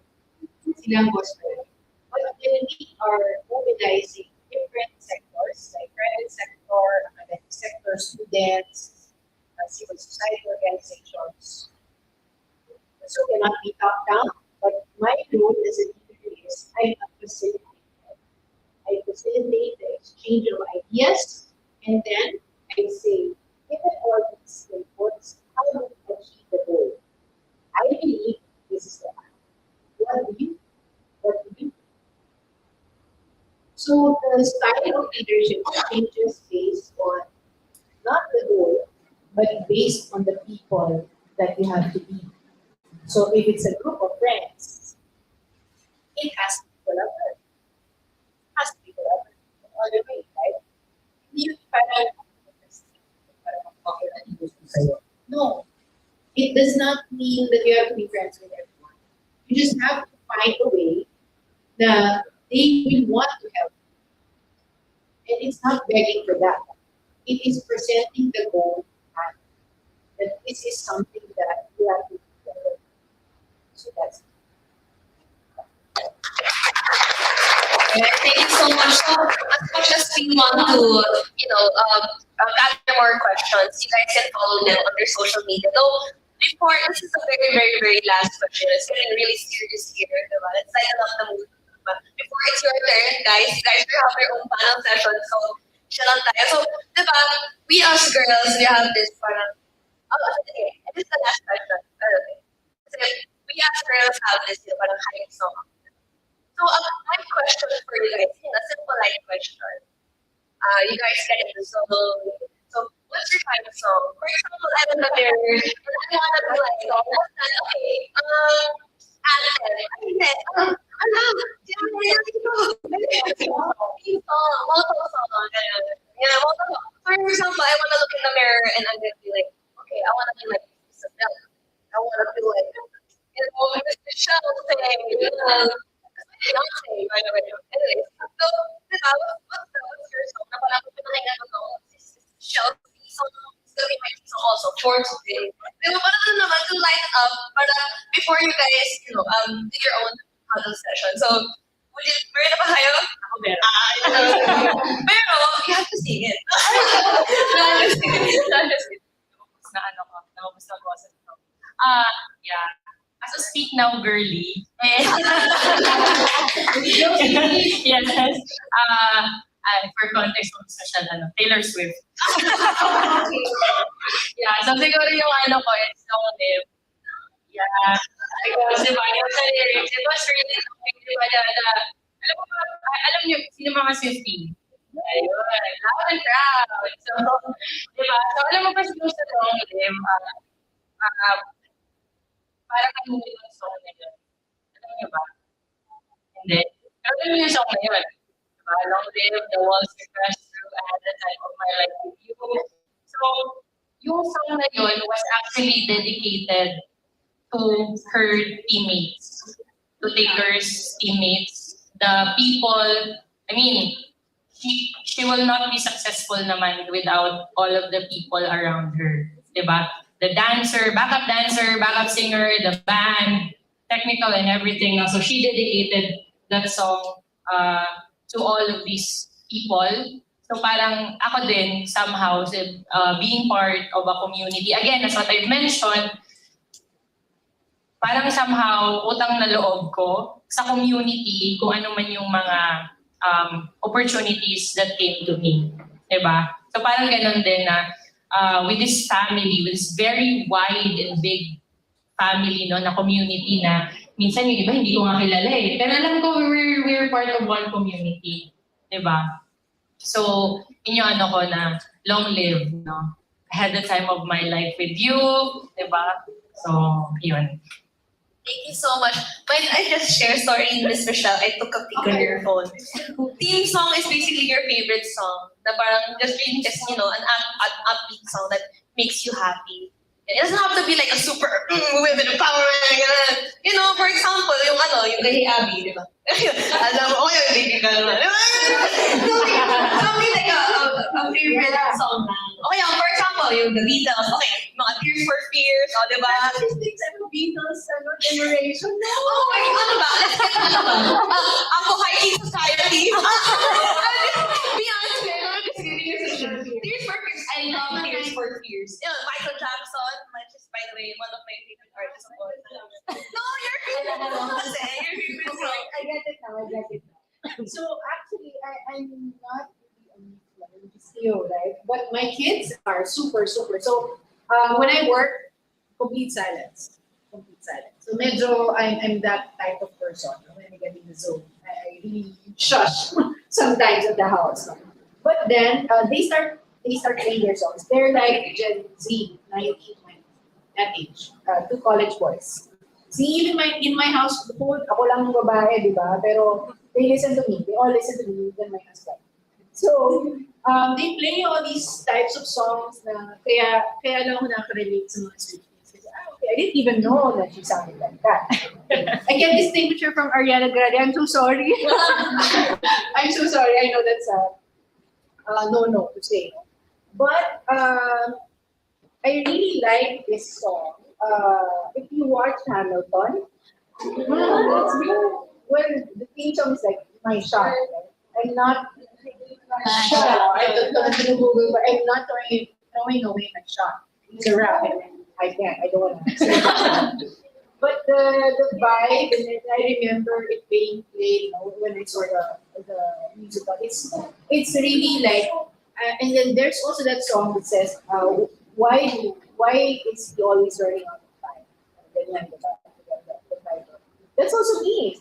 Sila ang boss palagi. But when we are mobilizing different sectors, like private sector, academic sector, students, civil society organizations, so cannot be top-down. But my role as a leader is I facilitate. I facilitate the exchange of ideas, and then I say, given all these inputs, how do we achieve the goal? I believe this is the path. What do you? What do you? So the style of leadership changes based on not the goal, but based on the people that you have to be. So if it's a group of friends, it has to be collaborative. It has to be collaborative all the way, right? You No, it does not mean that you have to be friends with everyone. You just have to find a way that they will want to help. And it's not begging for that. It is presenting the goal that this is something that you have to do together. So that's Thank you so much. So, as much as we want to, gather more questions, you guys can follow them on their social media. Though, before, this is the very, very, very last question. It's getting really serious here. Diba? It's like not the mood. But before it's your turn, guys will have your own panel session. So, siya lang tayo. So, diba, we as girls, we have this parang, okay, this is the last question. Okay. So, we as girls have this, parang hype song. So, my question for you guys, a simple light question. You guys get into song. So, what's your kind of song? For example, I don't know there. I want to be like, what's that? Okay, Anthem. I love. Multiple song. Yeah, multiple. For example, I want to look in the mirror and I'm going to be like, okay, I want to be like Ms.Isabelle. I want to be like, Michelle saying, Beyonce, by the way. Anyways, so, what's your song? Na parang pinakinggan ko to, this is Chelsea song. It's gonna be my song also for today. Diba, parang naman to light up para before you guys, do your own huddle session. So, meron na ba kayo? Ako meron. Pero, you have to sing it. Namabos na boses ko. Yeah. As a speak now girly. Yes. For context, social, Taylor Swift. Yeah, so siguro yung it's Long Live. Yeah. Because diba, yung sa lyrics, it was really something, diba, alam niyo, sino mga Swiftie? Ayun, loud and proud. So, diba, so alam mo ba siguro sa Long Live, parang ang hindi yung song na yun. Alam niyo ba? Hindi. Pero alam niyo yung song na yun. Diba? Long live the walls you passed through at the time of my life with you. So, yung song na yun was actually dedicated to her teammates, to Taylor's teammates the people, I mean, she will not be successful naman without all of the people around her, diba? The dancer, backup singer, the band, technical and everything. So she dedicated that song to all of these people. So parang ako din, somehow, being part of a community, again, as what I've mentioned, parang somehow utang na loob ko sa community kung ano man yung mga opportunities that came to me. Diba? So parang ganun din na with this family, with this very wide and big family, no, na community na minsan yung iba hindi ko nga kilala eh. Pero alam ko we're part of one community. Diba? So, inyo ano ko na long live, no? I had the time of my life with you, diba? So, yun. Thank you so much. When I just share story, Miss Michelle, I took a peek on your phone. Theme song is basically your favorite song. Na parang just really just, you know, an upbeat song that makes you happy. It doesn't have to be like a super women empowerment. You know, for example, yung yung kay Abby, di ba? Alam mo, yung baby ka naman. Something like a favorite song. Okay, for example, yung The Beatles. Okay, mga Tears for Fears, di ba? Beatles, generation. Oh, wait, ano ba? Let's get Ako, High Society. Beyonce, just giving you Tears for Fears. I love Tears for Fears. Michael Jackson, which is, by the way, one of my favorite artists of all time. No, your favorite song. Your favorite song. I get it now. So actually, I'm not really a musician, right? But my kids are super. So when I work, complete silence. So medyo I'm that type of person. When I get in the zone, I really shush sometimes at the house. But then they start playing their songs. They're like Gen Z, 19, 20, that age. Two college boys. See, even in my house, ako lang yung babae, di ba? Pero they listen to me. They all listen to me, even my husband. So, they play all these types of songs na kaya lang ako nakarelate sa mga sweet. I didn't even know that she sounded like that. I can't distinguish her from Ariana Grande. I'm so sorry. I'm so sorry. I know that's no to say. But I really like this song. If you watch Hamilton, when the theme song is like my shot. Right? I'm not shot. I don't know to Google, but I'm not throwing away my shot. It's a rap. I can't. I don't want to say that. But the vibe, and I remember it being played, when I saw the musical. It's really like, and then there's also that song that says, why is he always running out of time? The title. That's also me.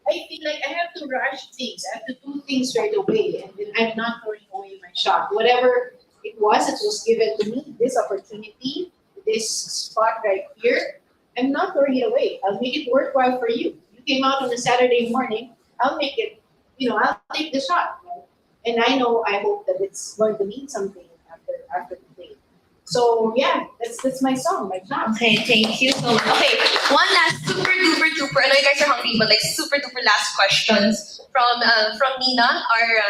I feel like I have to rush things. I have to do things right away, and then I'm not throwing away my shot. Whatever it was given to me. This opportunity. This spot right here, I'm not throwing it away. I'll make it worthwhile for you. You came out on a Saturday morning, I'll make it, I'll take the shot. And I hope that it's going to mean something after today. So yeah, that's my song, my shot. Okay, thank you so much. Okay, one last super duper, I know you guys are hungry, but like super duper last questions from Nina,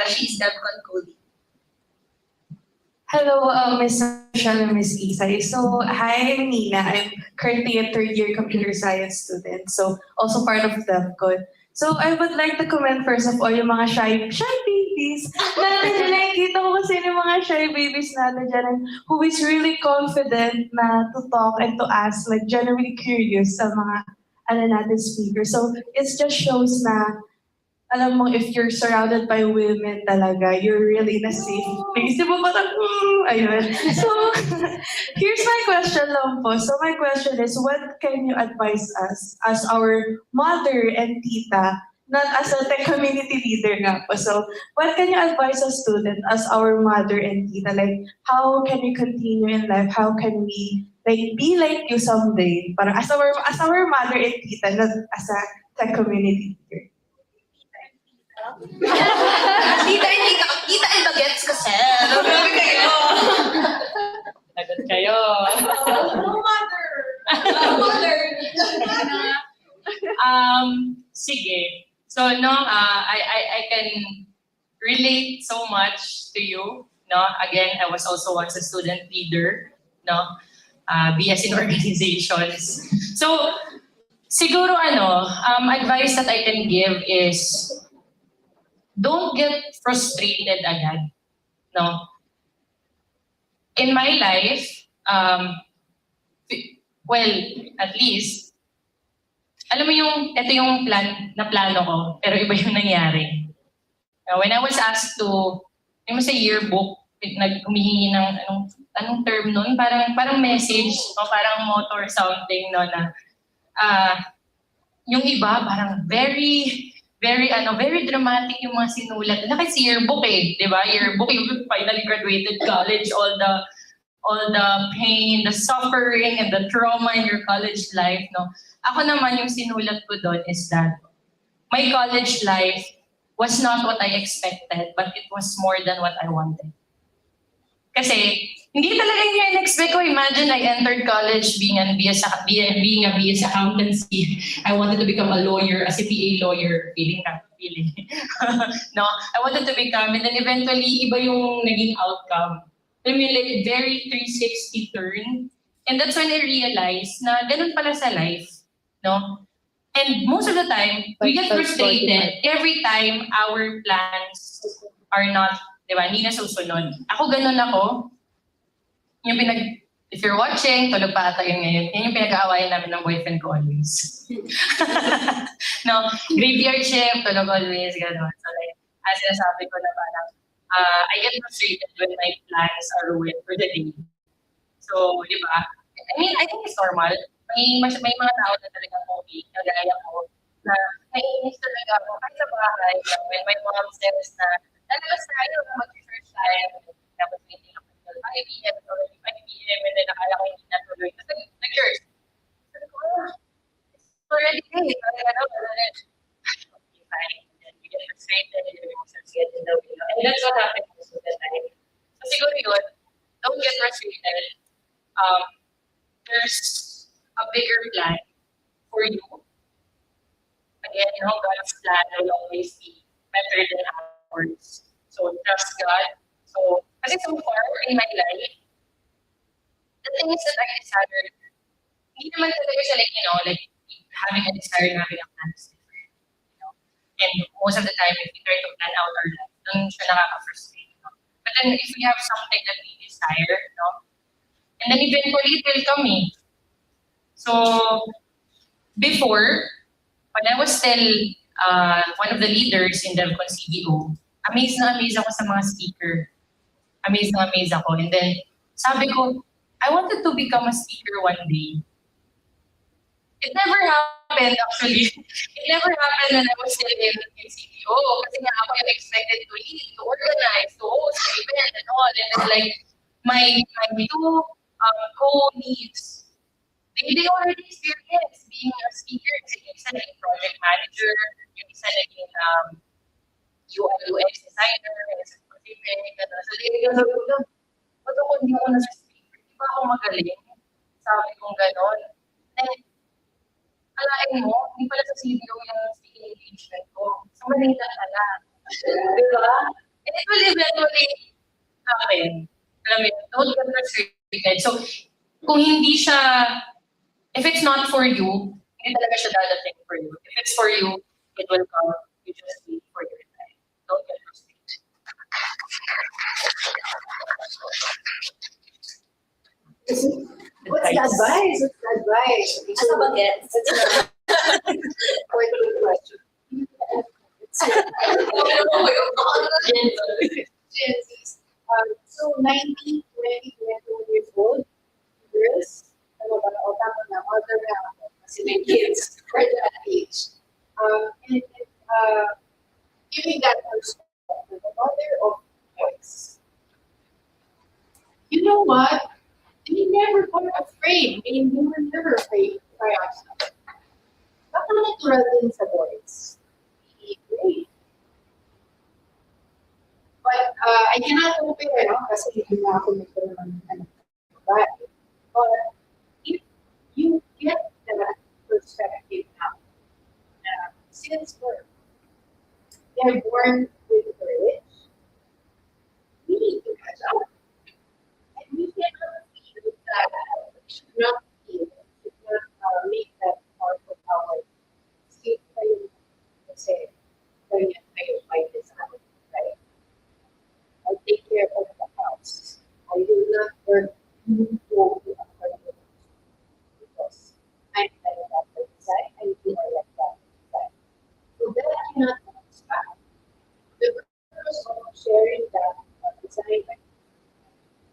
she's DEVCON Cody. Hello, Ms. Michelle and Ms. Isai. So, hi, I'm Nina. I'm currently a third-year computer science student, so also part of DEVCON. So, I would like to comment first of all yung mga shy babies. Nakikita ko kasi yung mga shy babies natin dyan and who is really confident na to talk and to ask, like genuinely curious sa mga natin speakers. So, it just shows na alam mo, if you're surrounded by women talaga, you're really in a safe place. Di ba parang, ayun. So, here's my question lang po. So, my question is, what can you advise us as our mother and tita, not as a tech community leader nga po. So, what can you advise a student as our mother and tita? Like, how can we continue in life? How can we be like you someday? Parang as our mother and tita, not as a tech community leader. Tita and bagets kasi. Grabe kayo. Lagot kayo. Mother. Sige. So, no, I can relate so much to you. No, again, I was also once a student leader. No, BS in organizations. So, siguro advice that I can give is don't get frustrated agad. No, in my life, well, at least, alam mo yung, ito yung plano ko, pero iba yung nangyari. When I was asked to, yung sa yearbook, humihingi ng, anong term nun? Parang message, o parang motto or something, no, na, yung iba, parang very dramatic yung mga sinulat. Kasi yearbook di ba? Yearbook, you finally graduated college, all the pain, the suffering, and the trauma in your college life, no? Ako naman, yung sinulat ko doon is that my college life was not what I expected, but it was more than what I wanted. Kasi, hindi talaga yung in-expect ko. Imagine I entered college being a BS accountancy. I wanted to become a lawyer, a CPA lawyer. Feeling. No, I wanted to become, and then eventually, iba yung naging outcome. I mean, like, very 360 turn. And that's when I realized na ganun pala sa life. No? And most of the time, we get frustrated every time our plans are not, di ba, hindi nasusunod. Ako ganun ako. If you're watching, tulog pa ata yun ngayon. Yan yung pinag-aawayan namin ng boyfriend ko always. No, graveyard shift, tulog always, ganun. So like, as sinasabi ko na parang, I get frustrated when my plans are ruined for the day. So, di ba? I mean, I think it's normal. May mga tao na talaga okay, kagaya ko, na naiinis talaga ako kahit sa bahay. When my mom says na, lalabas tayo, mag-research tayo, tapos meeting up until 5 p.m. or 5 p.m. and then nakala ko hindi natuloy. Tapos nag-church. Sabi ko, it's already late. Okay, fine. And then you get frustrated and your emotions get in the way. And that's what happens most of the time. So siguro yun, don't get frustrated. There's a bigger plan for you. Again, God's plan will always be better than ours. So trust God. So, kasi so far in my life, the things that I desired, hindi naman talaga siya like having a desire na having a plan is different. And most of the time, if we try to plan out our life, dun siya nakaka-frustrate. But then if we have something that we desire, and then eventually it will come So, before, when I was still one of the leaders in DEVCON CDO, amazed ako sa mga speaker. Amazed ako. And then, sabi ko, I wanted to become a speaker one day. It never happened, actually. It never happened when I was still in CDO. Kasi nga ako yung expected to lead, to organize, to host the event and all. And then, like, my two co-leads, they already experienced being a speaker. Kasi yung isa naging project manager, yung isa naging UI UX designer, and sa Pacific. So they go, ba't ako hindi ako nasa speaker? Di ba ako magaling? Sabi kong gano'n. And alain mo, hindi pala sa CDO yung speaking engagement ko. Sa Manila pala. Di ba? And it will eventually happen. Alam mo, don't get frustrated. So, kung hindi siya, if it's not for you, hindi talaga siya dadating for you. If it's for you, it will come. You just wait for your time. Don't get frustrated. What's the advice? Asa ba gets? Quite a good question. Gen Zs. So 19, 20, 21 years old, girls, other kasi may kids for that age. And giving that perspective, the mother of boys. You know what? They never got afraid. They were never afraid to try out stuff. Napaka-natural din sa boys. Be brave. But I cannot compare, kasi hindi na ako nagkaroon ng but if you get that perspective now, since birth, they are born with courage. We need to catch up. And we cannot feel that, we should not feel, we should not make that part of our state kayo, kasi, ganyan kayo by design, right? I'll take care of the house. I will not work to go to a career because I'm like that by design, and you are like that by design. So that cannot stop. The purpose of sharing that design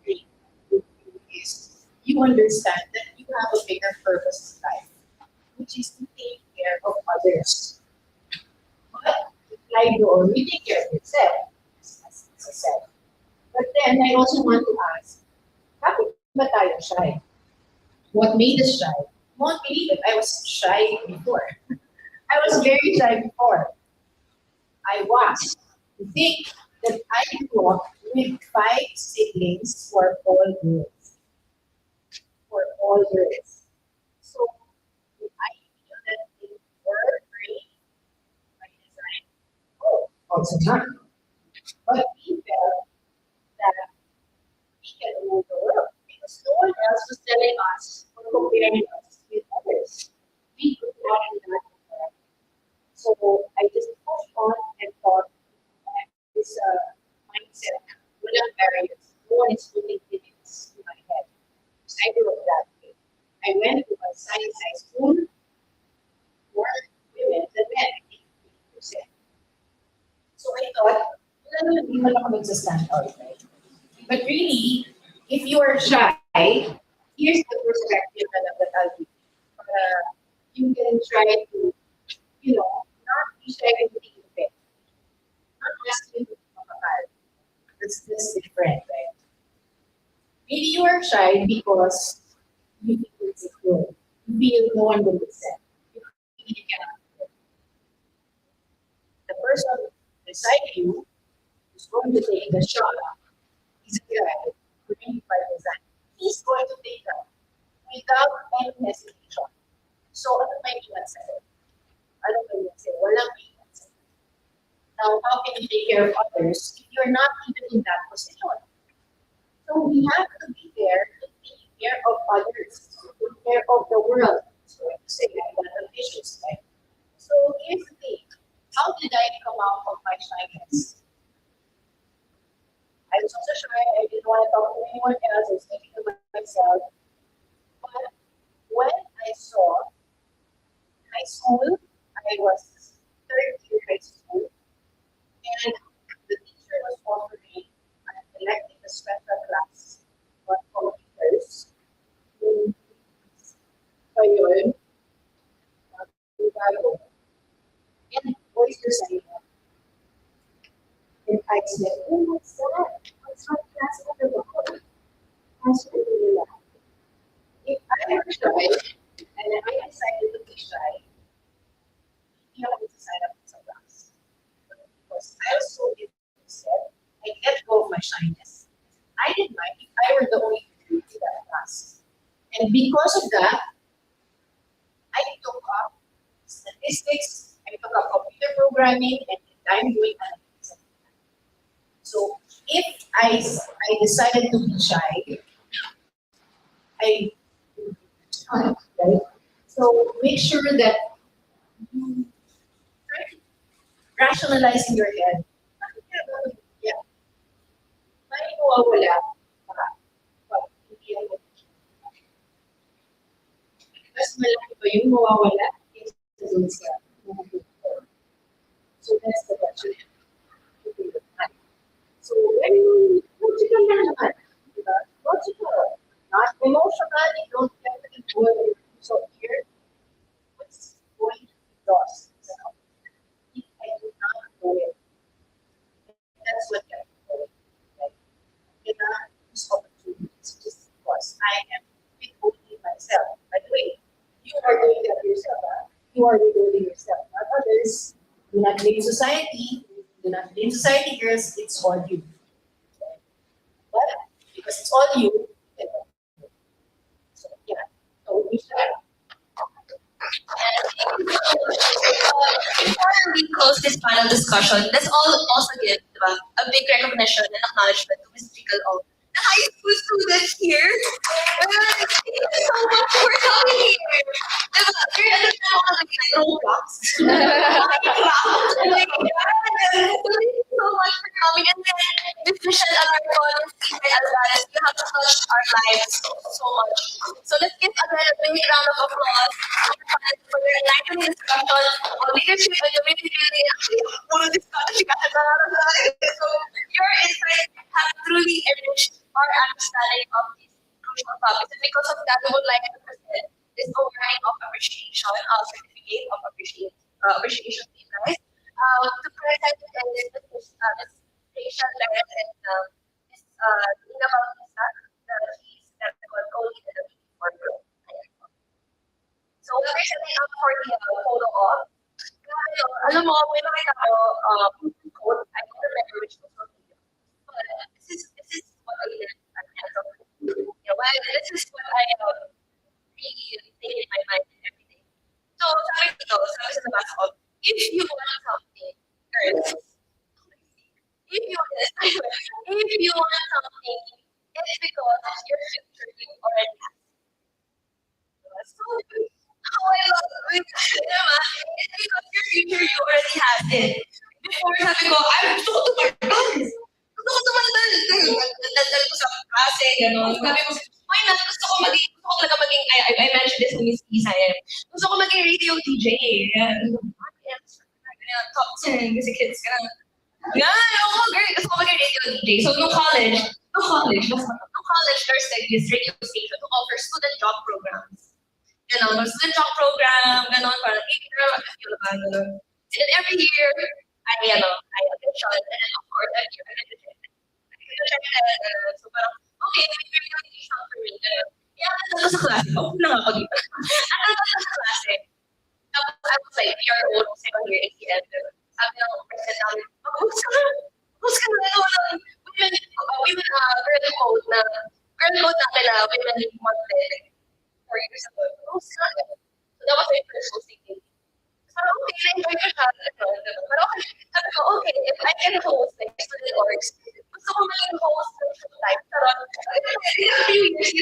dream with you is you understand that you have a bigger purpose in life, which is to take care of others. But like you already take care of yourself, as I said. But then I also want to ask, bakit ba tayo shy? What made us shy? You won't believe it, I was shy before. I was very shy before. I was. You think that I grew up with 5 siblings who are all girls. For all girls. So, did I feel that they were great by design? Oh, also not. But we felt that we can rule the world because no one else was telling us or comparing us with others. We could not do that before. So I just pushed on and thought this mindset, walang barriers. No one is putting limits in my head. So I grew up that way. I went to a science high school, more women than men, 80%. So I thought, wala naman, hindi man ako magsa-stand out, right? But really, if you are shy, here's the perspective that I'll give you. You can try to, not be shy with the event. Not asking to be makakal. That's different, right? Maybe you are shy because you feel insecure. You feel no one will listen. You feel you cannot do it. The person beside you who's going to take the shot is a guy trained by design. He's going to take that without any hesitation. So ano may iwan sa'yo? Ano may iwan sa'yo? Walang iwan sa'yo. Now, how can you take care of others if you're not even in that position? So we have to be there to take care of others, to take care of the world. So I have to say I got ambitious, right? So here's the thing. How did I come out of my shyness? I was also shy. I didn't want to talk to anyone else. I was thinking to myself. But when I saw high school, I was third year high school, and the teacher was offering an elective a special class on computers. Ngayon, bago. And voice design. And I said, oh, what's that? What's that class on the board? That's really loud. If I were shy, and I decided to be shy, you have to sign up for some class. Because I was so interested, I let go of my shyness. I didn't mind if I were the only girl in that class. And because of that, I took up statistics, I took up computer programming, and I'm doing analytics. So if I decided to be shy, I right? So make sure that you try to rationalize in your head. Bakit kaya ba ako bigyan? May mawawala pag hindi ako bigyan. Mas malaki pa yung mawawala kaysa doon sa mawawala. So that's the question. So when logical lang naman, diba? Logical, not emotional, you don't get to involve. So here, what's going to be lost? If I do not know it, that's what I'm doing. Right? I cannot use opportunities just because I am withholding myself. By the way, you are doing that yourself. Huh? You are withholding yourself, not others. Do not blame society. Do not blame society, girls. It's all you. But because it's all you, then so yeah. So we should. And Before we close this panel discussion, let's all also give a big recognition and acknowledgement to Ms. Jigal, the high school students here. Thank you so much for coming here. You're understand all the Roblox. Minecraft. Oh my God. Thank you so much for coming. And then, Ms. Michelle Alarcon, Ms. you have touched our lives so much. So let's give again a big round of applause for your enlightening discussion on leadership and community building. Actually, puro discussion kasi so your insights have truly enriched our understanding of these crucial topics. And because of that, we would like to present this awarding of appreciation, certificate of appreciation to you guys. To present is Ms. Rachel Perez and Ms. Nina Bautista, she's DEVCON co-lead and the for group. So we're setting up for the photo op. Alam mo, may nakita ko quote, I don't remember which was on video. But this is what I did at Assoc. This is what I really think in my mind every day. So sabi sa labas of, if you want something, girls, if you want something, it's because your future you already have. So, how I love it. It's because your future you already have it. Before sabi ko, gusto ko tumandal. Gusto ko tumandal. Nandal ko sa klase, gano'n. Sabi ko, why not? Gusto ko talaga maging, I mentioned this to Ms. Isabelle. Gusto ko maging radio DJ. Top 10 kasi kids ka na. Yan, oo, girl. Gusto ko maging radio DJ. So, no college, there's like this radio station to offer student job programs. Student job program, para girl, gano'n. And then every year, I audition, and then of course, every year, I get rejected. So parang, okay, may radio station for me. Kaya nandun ko sa klase, nangapag-iba. Nandun ko sa klase. Tapos I was like, PRO, second year, ACM. Sabi ng president namin, mag-host ka na. Women girl code natin na women month 4 years ago. Host ka na. So that was my first hosting day. So okay, na-enjoy ko siya. Pero okay, sabi ko, okay, if I can host like student orgs, gusto ko maging host ng showtime. Pero in a few years,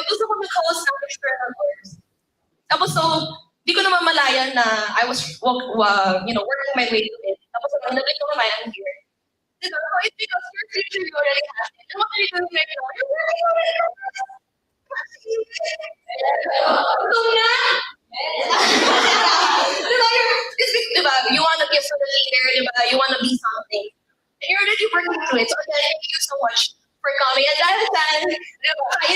gusto ko mag-host ng external orgs. Tapos so, di ko naman malayan na I was working my way to it. Tapos nabalik ko naman ang year. So it's because your future you already have it. And what are you doing right now? You're working already on it. You want to be a student leader, you want to be something. And you're already working through it. So again, thank you so much for coming. And dahil dyan, okay,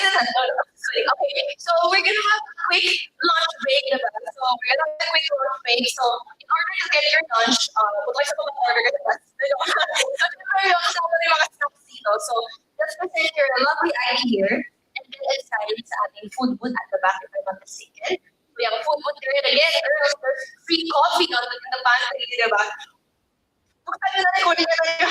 so we're gonna have a quick lunch break, So we're gonna have a quick lunch break. So in order to get your lunch, sa order ka na. So let's present your lovely ID here and get inside sa ating food booth at the back if I'm not mistaken. We have a food booth there and again, there's free coffee in the pantry, diba? Buksan nyo na recording na tayo.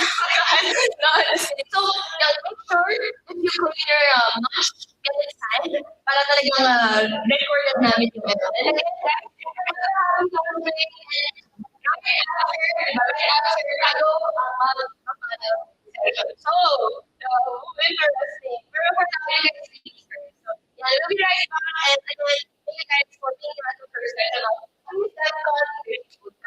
So, make sure if you clean your lunch, get inside para talagang recorded namin yung ito. And again, so, interesting. We're having a speaker. So, yeah, we'll be right back. And again, thank you guys for being at the first session of DEVCON Mindanao.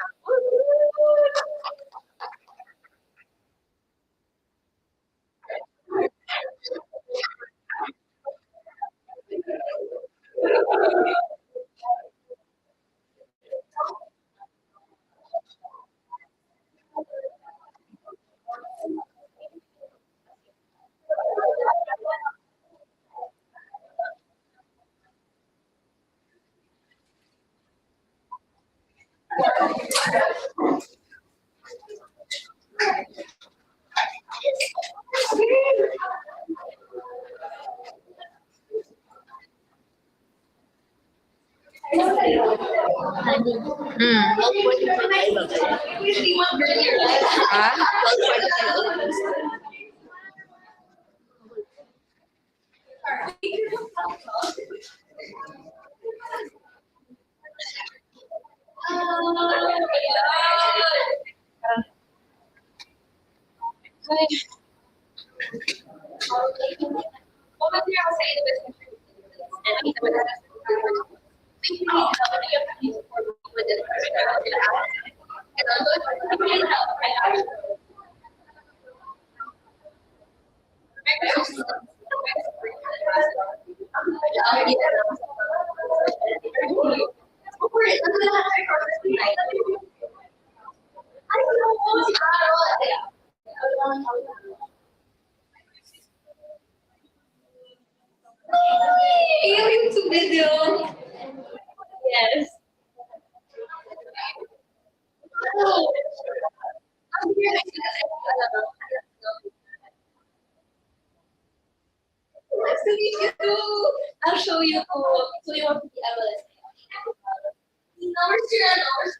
Yung YouTube video. Yes. Nice to meet you too. I'll show you too. So you want to be MLS? Numbers here, numbers.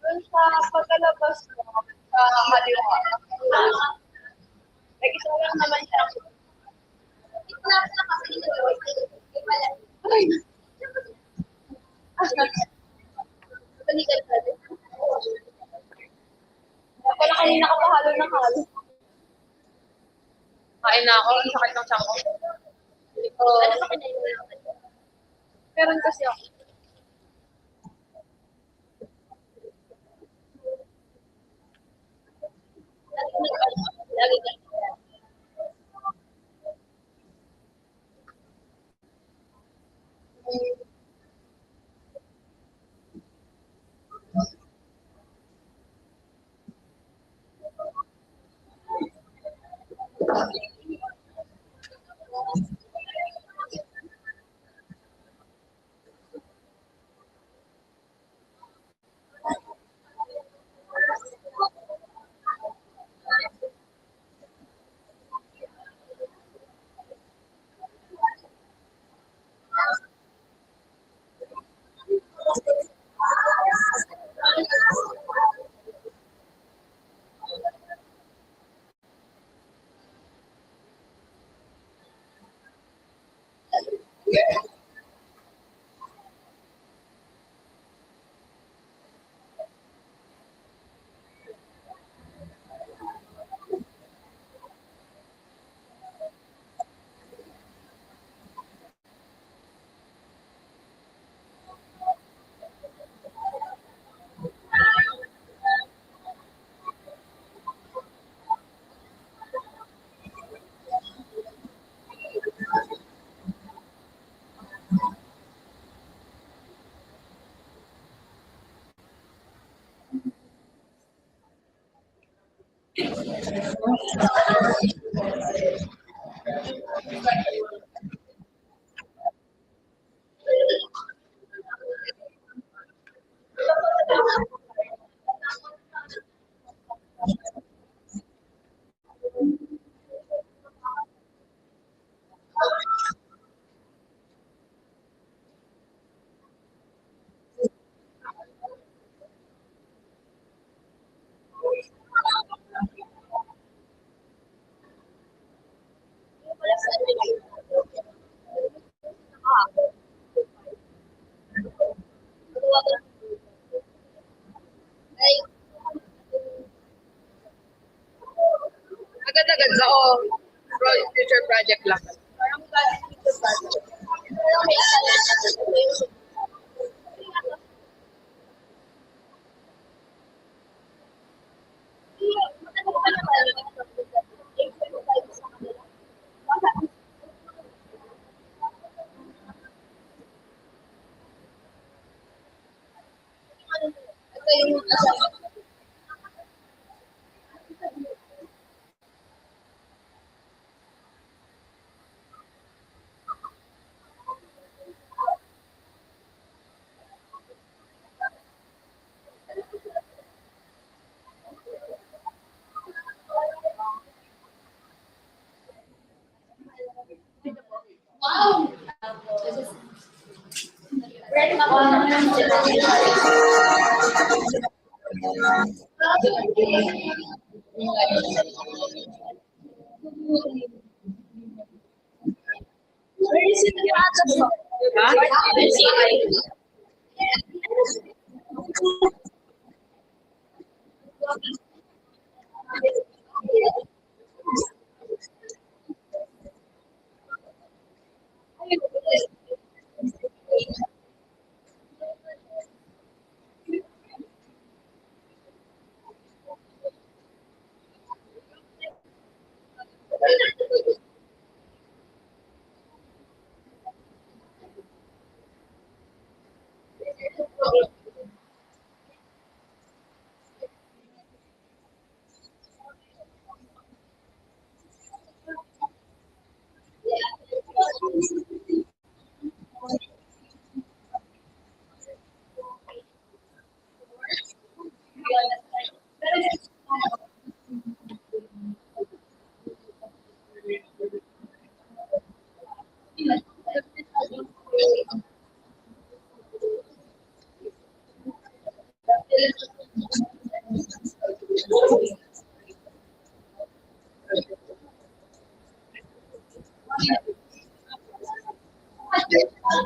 Dun sa pagkalabas ko, sa kaliwa. Like, isa lang naman siya. Ay! Wala kanina ka pa halo ng halo. Kain na ako, ang sakit ng tiyan ko. Ano sa kanya yung meron kasi ako. Agad-agad sa future project lang.